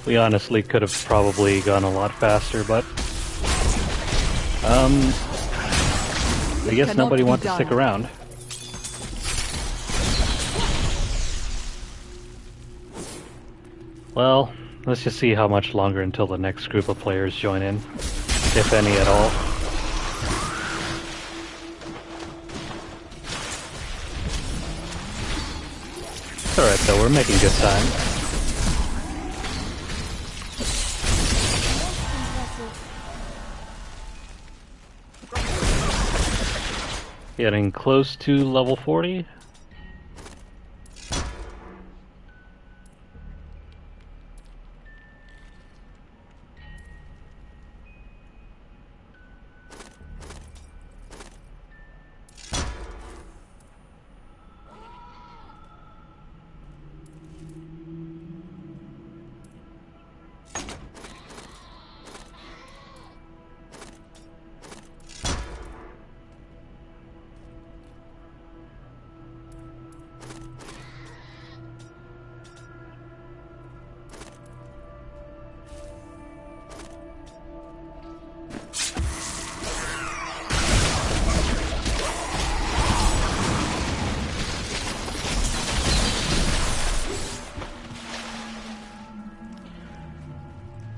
We honestly could have probably gone a lot faster, but I guess nobody wants to stick around. Well, let's just see how much longer until the next group of players join in, if any at all. It's alright though, we're making good time. Getting close to level 40.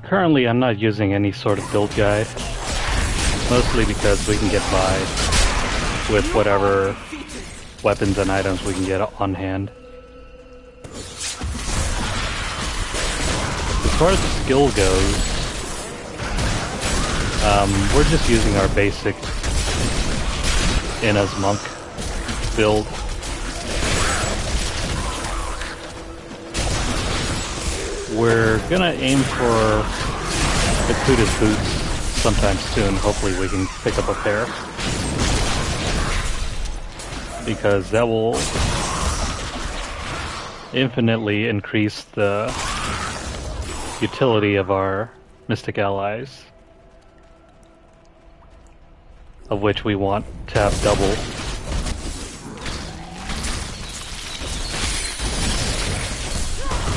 Currently, I'm not using any sort of build guide, mostly because we can get by with whatever weapons and items we can get on hand. As far as skill goes, we're just using our basic Inna's Monk build. We're gonna aim for the Kuda's boots sometime soon. Hopefully we can pick up a pair, because that will infinitely increase the utility of our mystic allies, of which we want to have double.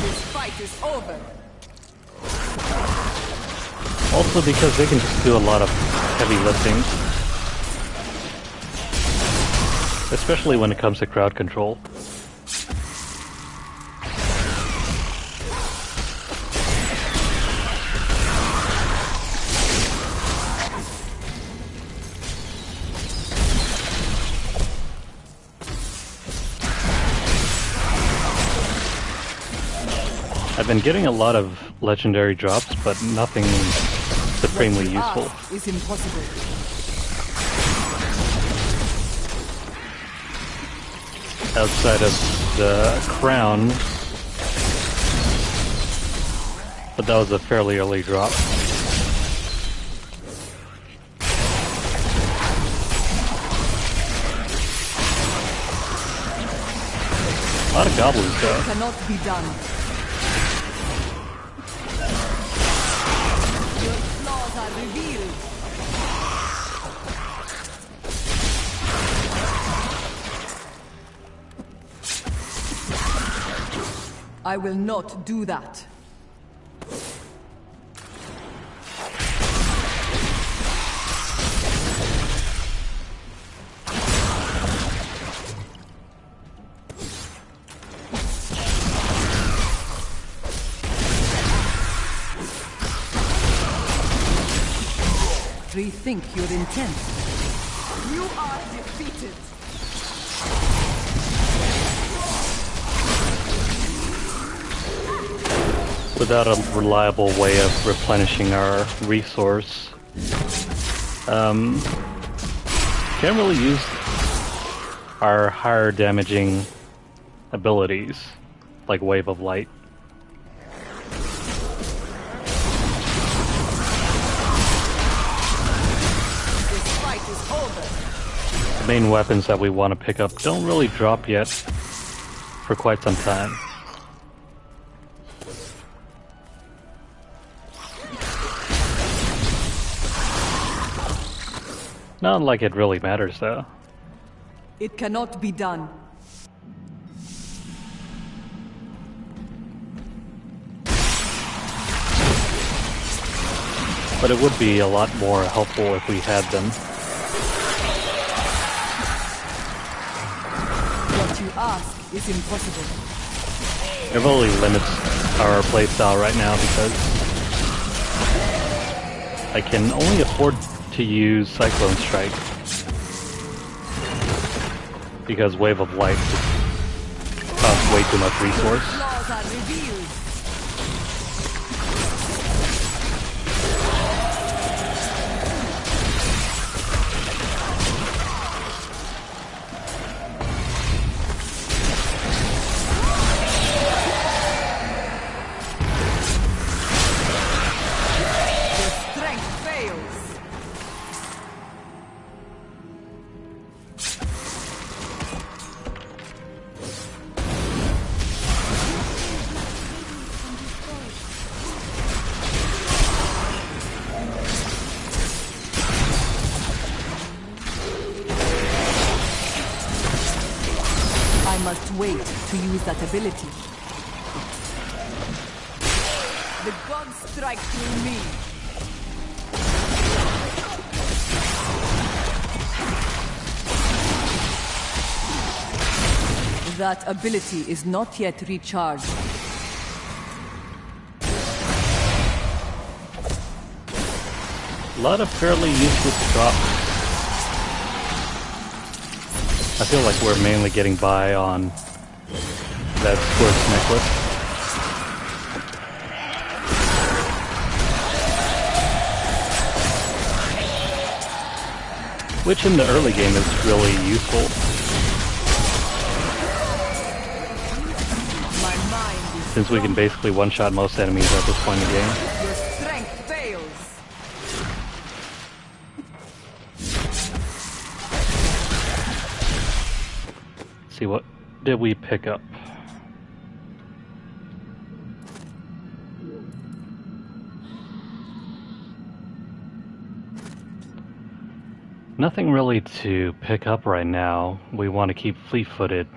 This fight is over. Also because they can just do a lot of heavy lifting. Especially when it comes to crowd control. I've been getting a lot of legendary drops, but nothing supremely useful. Is impossible. Outside of the crown, but that was a fairly early drop. A lot of goblins though. It cannot be done. Your flaws are revealed. I will not do that. Rethink your intent. You are defeated. Without a reliable way of replenishing our resource, can't really use our higher damaging abilities, like Wave of Light. The main weapons that we want to pick up don't really drop yet for quite some time. Not like it really matters though. It cannot be done. But it would be a lot more helpful if we had them. What you ask is impossible. It really limits our playstyle right now because I can only afford to use Cyclone Strike because Wave of Light costs way too much resource. Flaws are revealed. I must wait to use that ability. The gods strike through me. That ability is not yet recharged. A lot of fairly useless drops. I feel like we're mainly getting by on that Squirt's necklace. Which in the early game is really useful. My mind is Since we can basically one-shot most enemies at this point in the game. Your strength fails. See, what did we pick up? Nothing really to pick up right now. We want to keep fleet-footed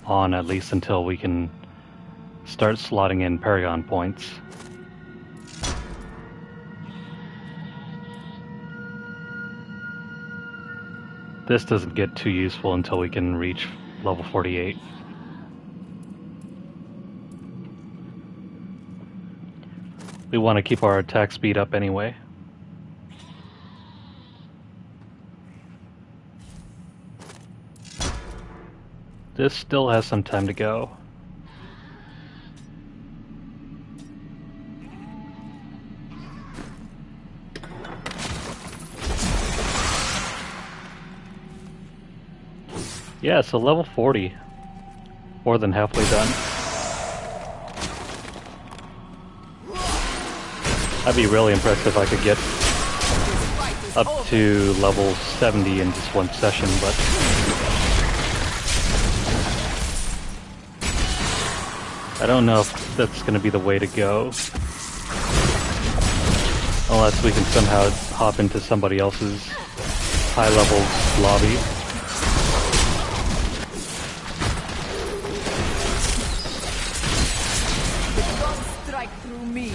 on at least until we can start slotting in Paragon points. this doesn't get too useful until we can reach level 48. We want to keep our attack speed up anyway. This still has some time to go. Yeah, so level 40. More than halfway done. I'd be really impressed if I could get up to level 70 in just one session, but I don't know if that's going to be the way to go. Unless we can somehow hop into somebody else's high-level lobby. Through me.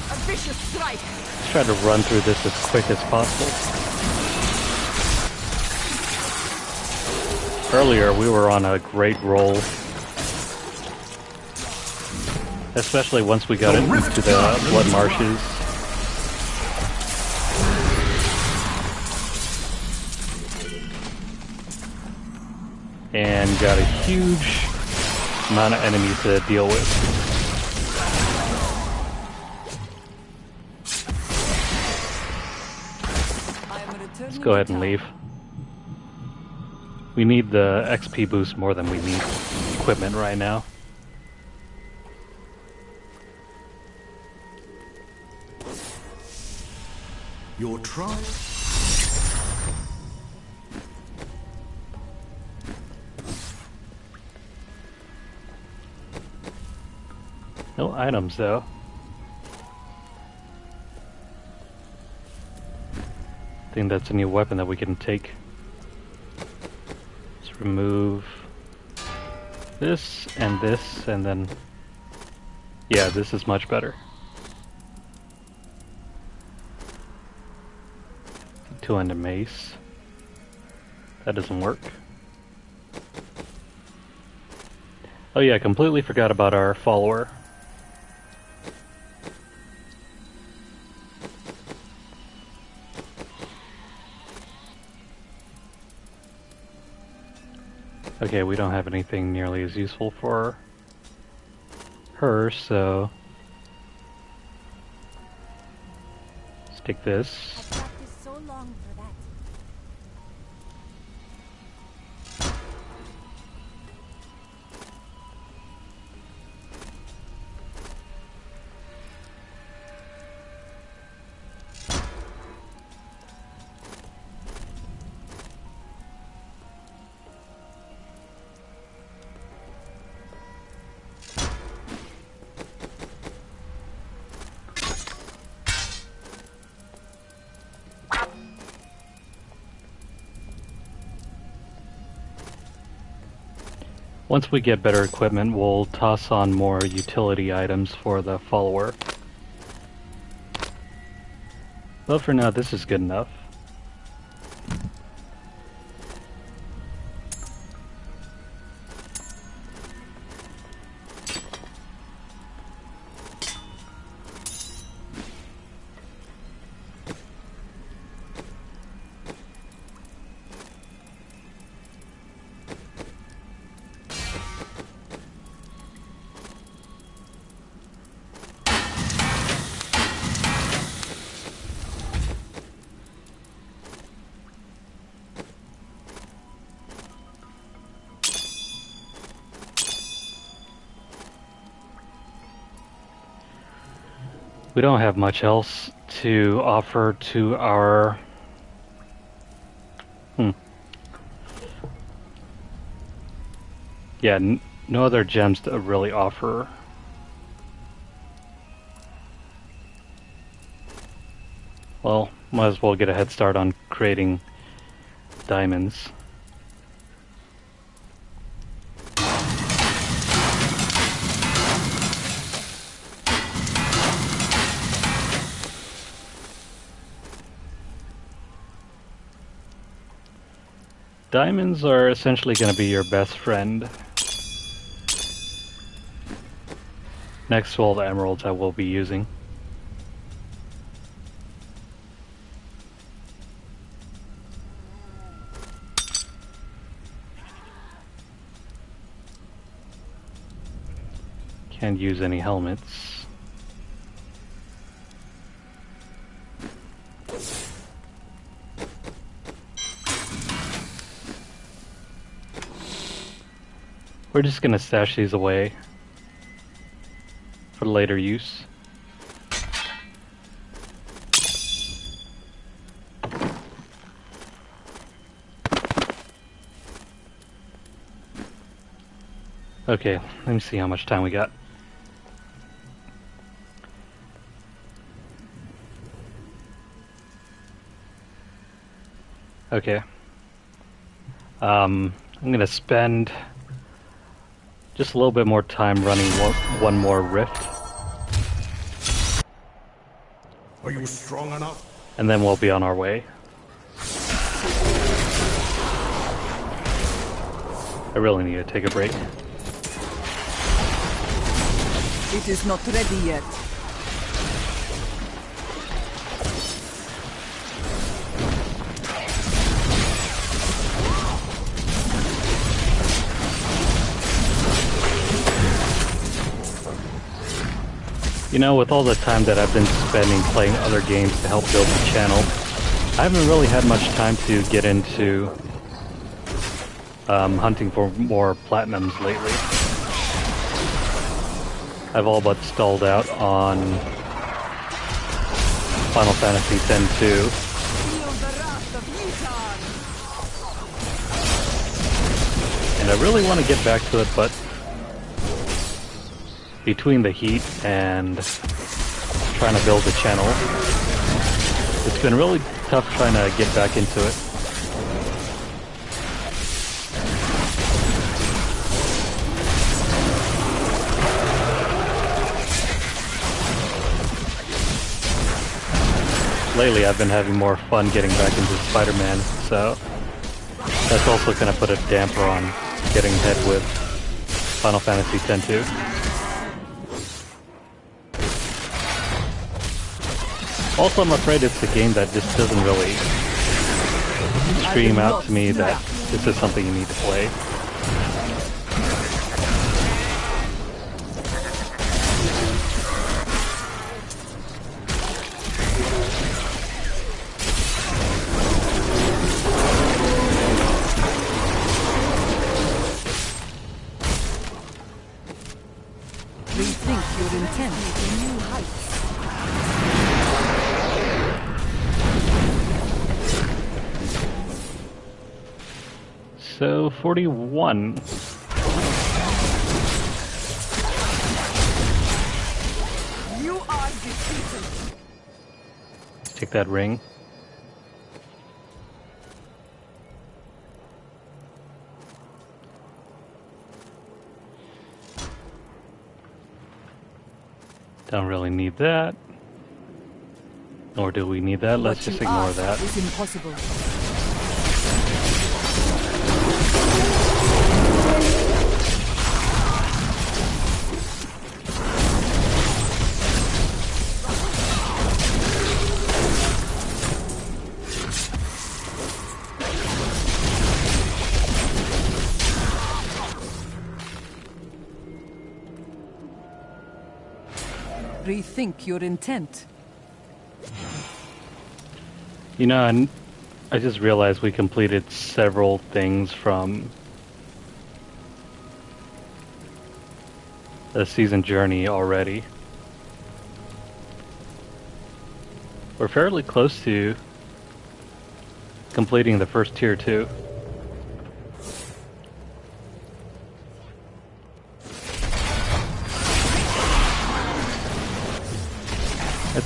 A vicious strike. Try to run through this as quick as possible. Earlier we were on a great roll. Especially once we got into the blood marshes. And got a huge amount of enemies to deal with. Let's go ahead and leave. We need the XP boost more than we need equipment right now. Your trial. No items though. I think that's a new weapon that we can take. Let's remove this, and then... Yeah, this is much better. Two-handed mace. That doesn't work. Oh yeah, I completely forgot about our follower. Okay, we don't have anything nearly as useful for her, so let's take this. I've practiced so long for that. Once we get better equipment, we'll toss on more utility items for the follower. Well, for now, this is good enough. We don't have much else to offer to our... Yeah, no other gems to really offer. Well, might as well get a head start on creating diamonds. Diamonds are essentially going to be your best friend. Next to all the emeralds I will be using. Can't use any helmets. We're just gonna stash these away for later use. Okay, let me see how much time we got. Okay. I'm gonna spend just a little bit more time running one more rift. Are you strong enough? And then we'll be on our way. I really need to take a break. It is not ready yet. You know, with all the time that I've been spending playing other games to help build the channel, I haven't really had much time to get into hunting for more platinums lately. I've all but stalled out on Final Fantasy X-2. And I really want to get back to it, but between the heat and trying to build the channel, it's been really tough trying to get back into it. Lately I've been having more fun getting back into Spider-Man, so that's also going to put a damper on getting ahead with Final Fantasy X-2. Also, I'm afraid it's a game that just doesn't really scream out to me that this is something you need to play. Rethink your intent to new heights. So, 41. You are defeated. Take that ring. Don't really need that. Nor do we need that. Let's just ignore that. It's impossible. Rethink your intent. You know, I just realized we completed several things from the season journey already. We're fairly close to completing the first tier 2.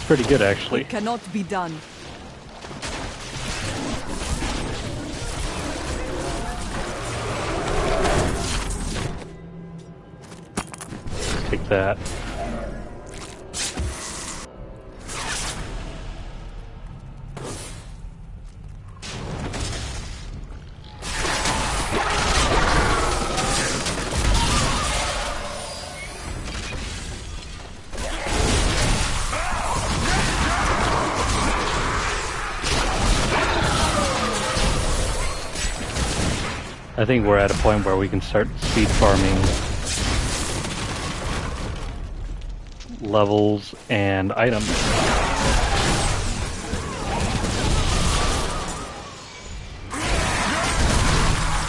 pretty good, actually. It cannot be done. Take that. I think we're at a point where we can start speed farming levels and items.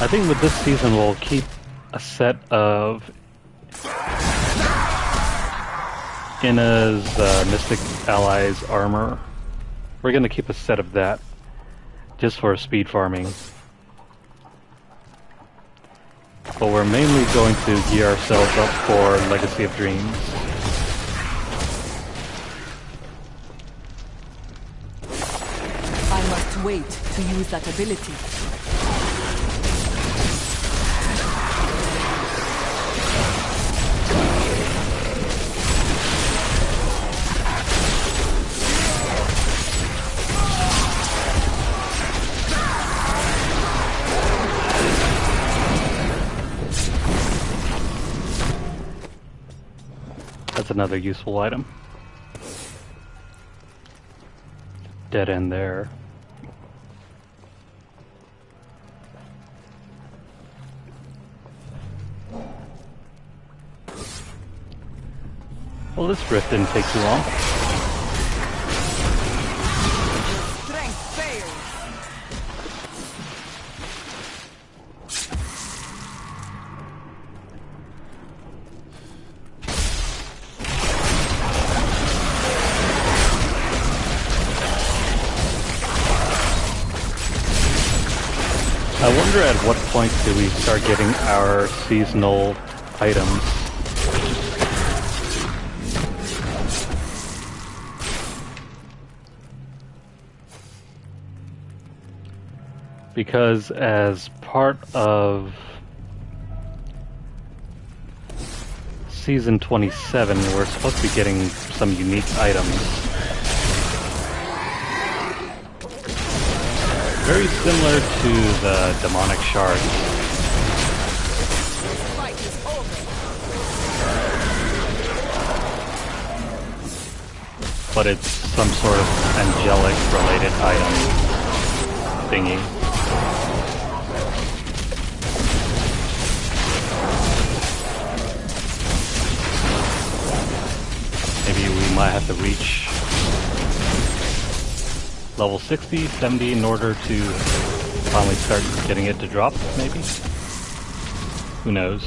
I think with this season we'll keep a set of Ina's Mystic Allies armor. We're going to keep a set of that just for speed farming. But we're mainly going to gear ourselves up for Legacy of Dreams. I must wait to use that ability. That's another useful item. Dead end there. Well, this rift didn't take too long. Strength fails. I wonder at what point do we start getting our seasonal items. Because as part of Season 27, we're supposed to be getting some unique items. Very similar to the demonic shards. But it's some sort of angelic related item thingy. Maybe we might have to reach level 60, 70 in order to finally start getting it to drop, maybe? Who knows?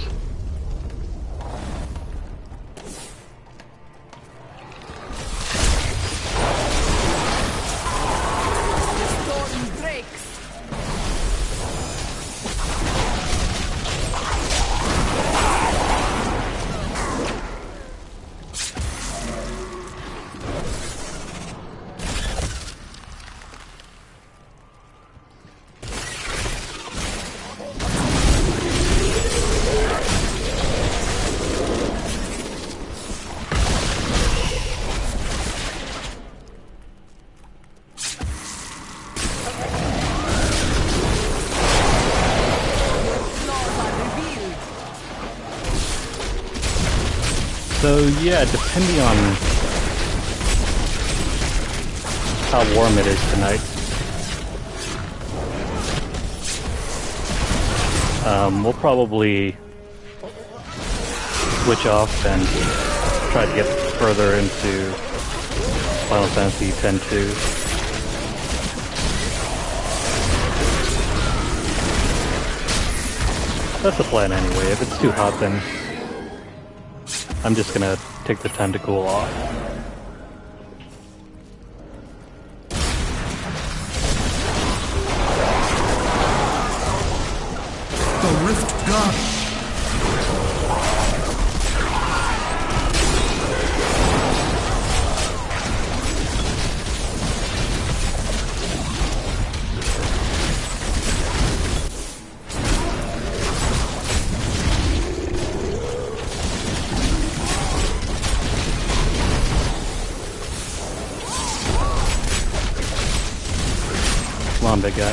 So yeah, depending on how warm it is tonight, we'll probably switch off and try to get further into Final Fantasy X-2. That's the plan anyway. If it's too hot, then I'm just gonna take the time to cool off. The Rift God. on, big guy. My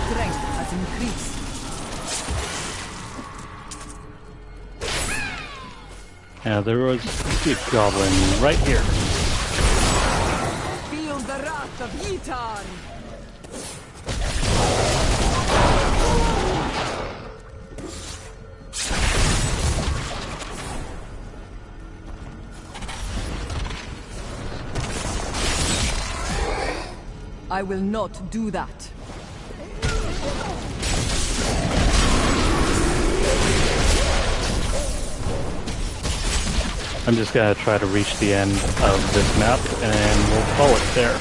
strength has increased. Yeah, there was a big goblin right here. Feel the wrath of Yitar! I will not do that. I'm just gonna try to reach the end of this map, and we'll call it there.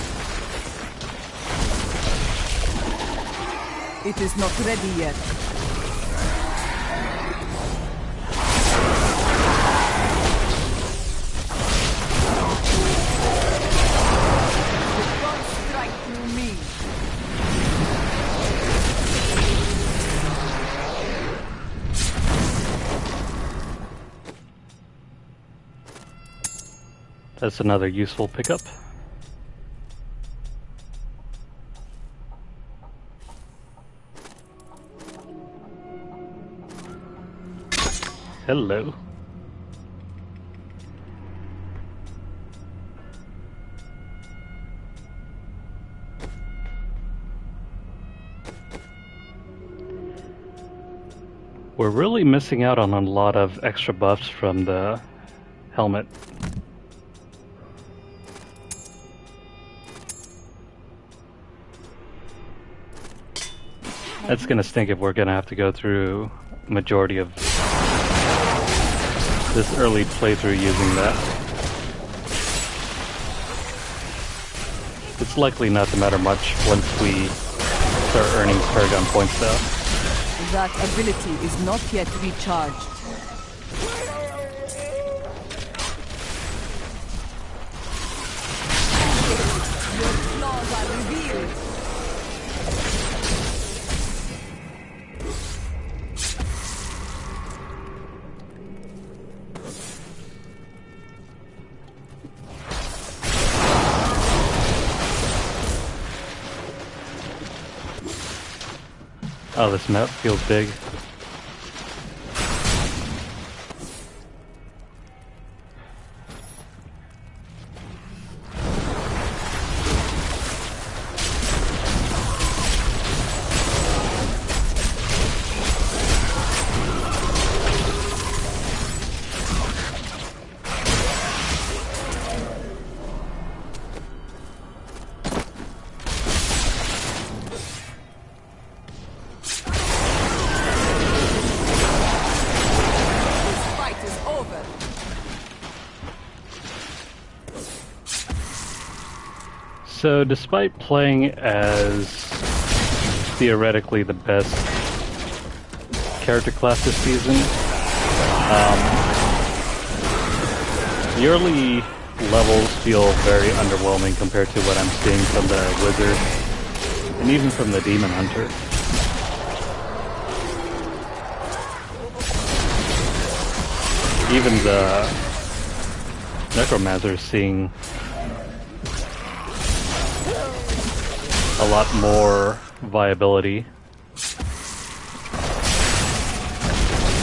It is not ready yet. It won't strike through me. That's another useful pickup. Hello. We're really missing out on a lot of extra buffs from the helmet. That's gonna stink if we're gonna have to go through majority of this early playthrough using that. It's likely not to matter much once we start earning Paragon points though. That ability is not yet recharged. Your flaws are revealed. Oh, this map feels big. So, despite playing as theoretically the best character class this season, the early levels feel very underwhelming compared to what I'm seeing from the Wizard and even from the Demon Hunter. Even the Necromancer is seeing a lot more viability.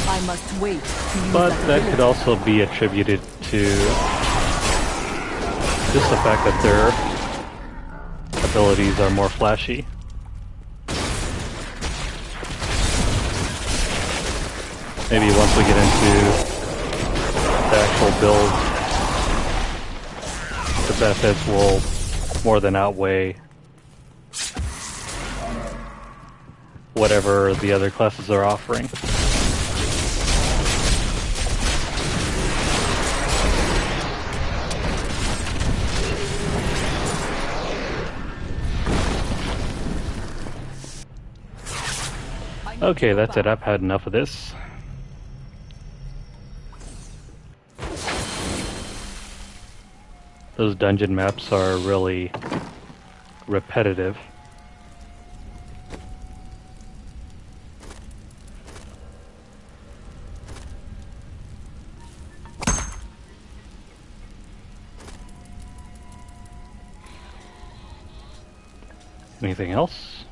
I must wait to use But that could also be attributed to just the fact that their abilities are more flashy. Maybe once we get into the actual build, the benefits will more than outweigh whatever the other classes are offering. Okay, that's it. I've had enough of this. Those dungeon maps are really repetitive. Anything else?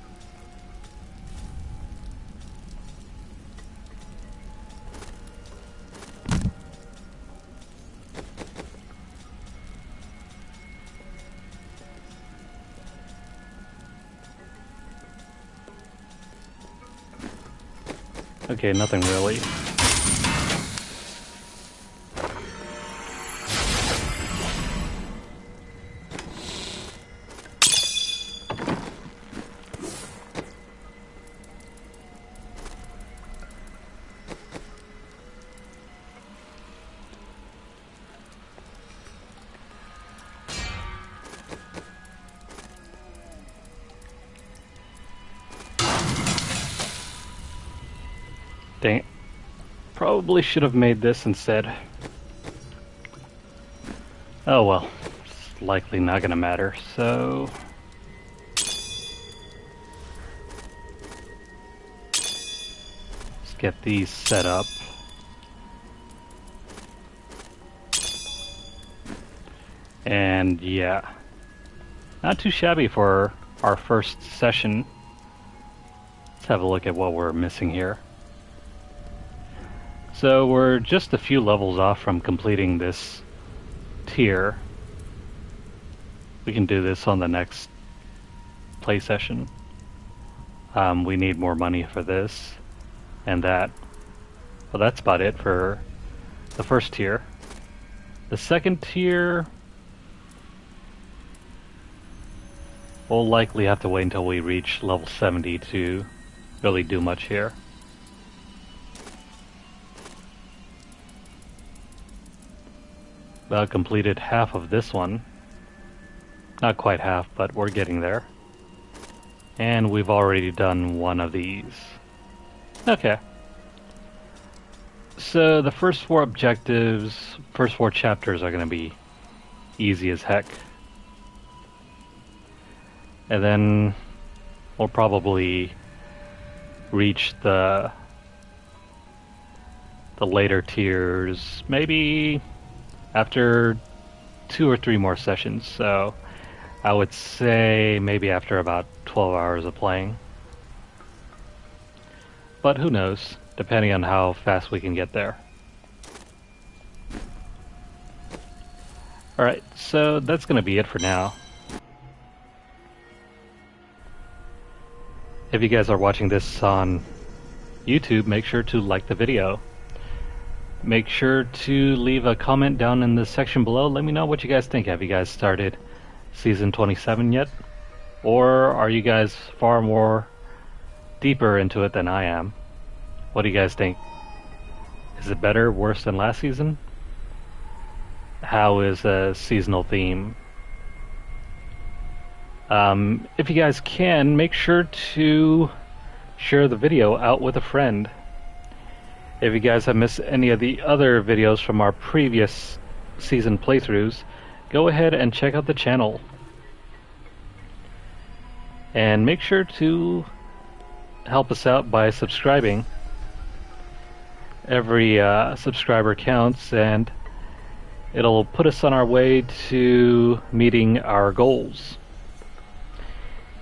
Okay, nothing really. Dang it. Probably should have made this instead. Oh well, it's likely not gonna matter, so... let's get these set up. And yeah, not too shabby for our first session. Let's have a look at what we're missing here. So we're just a few levels off from completing this tier. We can do this on the next play session. We need more money for this and that. Well, that's about it for the first tier. The second tier, we'll likely have to wait until we reach level 70 to really do much here. About completed half of this one. Not quite half, but we're getting there. And we've already done one of these. Okay. So the first 4 objectives, first 4 chapters are going to be easy as heck. And then we'll probably reach the later tiers, maybe after 2 or 3 more sessions, so I would say maybe after about 12 hours of playing. But who knows, depending on how fast we can get there. Alright, so that's going to be it for now. If you guys are watching this on YouTube, make sure to like the video. Make sure to leave a comment down in the section below. Let me know what you guys think. Have you guys started Season 27 yet? Or are you guys far more deeper into it than I am? What do you guys think? Is it better, worse than last season? How is a seasonal theme? If you guys can, make sure to share the video out with a friend. If you guys have missed any of the other videos from our previous season playthroughs, go ahead and check out the channel. And make sure to help us out by subscribing. Every subscriber counts, and it'll put us on our way to meeting our goals.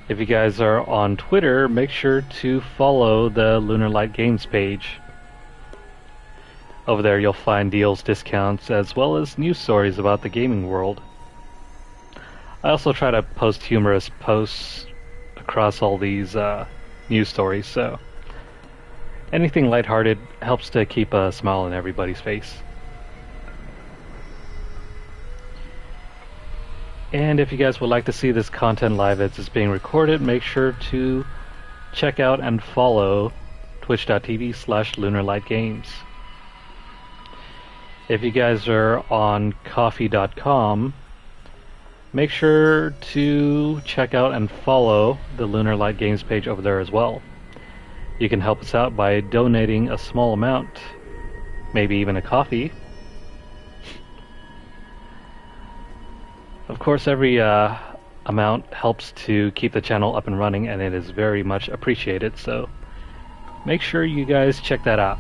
If you guys are on Twitter, make sure to follow the Lunar Light Games page. Over there you'll find deals, discounts, as well as news stories about the gaming world. I also try to post humorous posts across all these news stories, so anything lighthearted helps to keep a smile on everybody's face. And if you guys would like to see this content live as it's being recorded, make sure to check out and follow twitch.tv/lunarlightgames. If you guys are on coffee.com, make sure to check out and follow the Lunar Light Games page over there as well. You can help us out by donating a small amount, maybe even a coffee. Of course, every amount helps to keep the channel up and running, and it is very much appreciated, so make sure you guys check that out.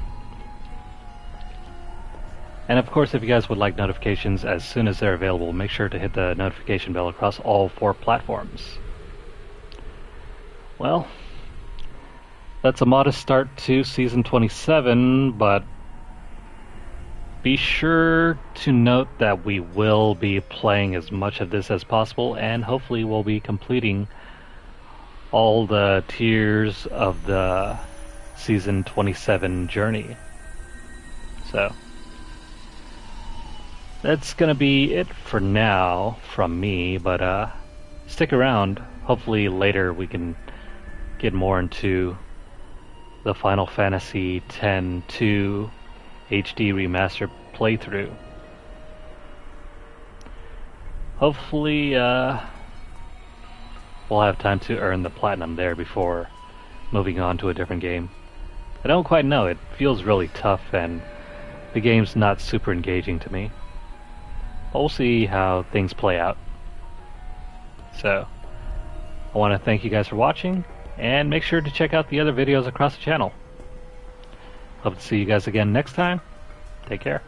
And of course, if you guys would like notifications as soon as they're available, make sure to hit the notification bell across all 4 platforms. Well, that's a modest start to Season 27, but be sure to note that we will be playing as much of this as possible, and hopefully we'll be completing all the tiers of the Season 27 journey. So, that's gonna be it for now from me, but stick around. Hopefully later we can get more into the Final Fantasy X-2 HD Remaster playthrough. Hopefully we'll have time to earn the platinum there before moving on to a different game. I don't quite know, it feels really tough and the game's not super engaging to me. We'll see how things play out. So, I want to thank you guys for watching, and make sure to check out the other videos across the channel. Hope to see you guys again next time. Take care.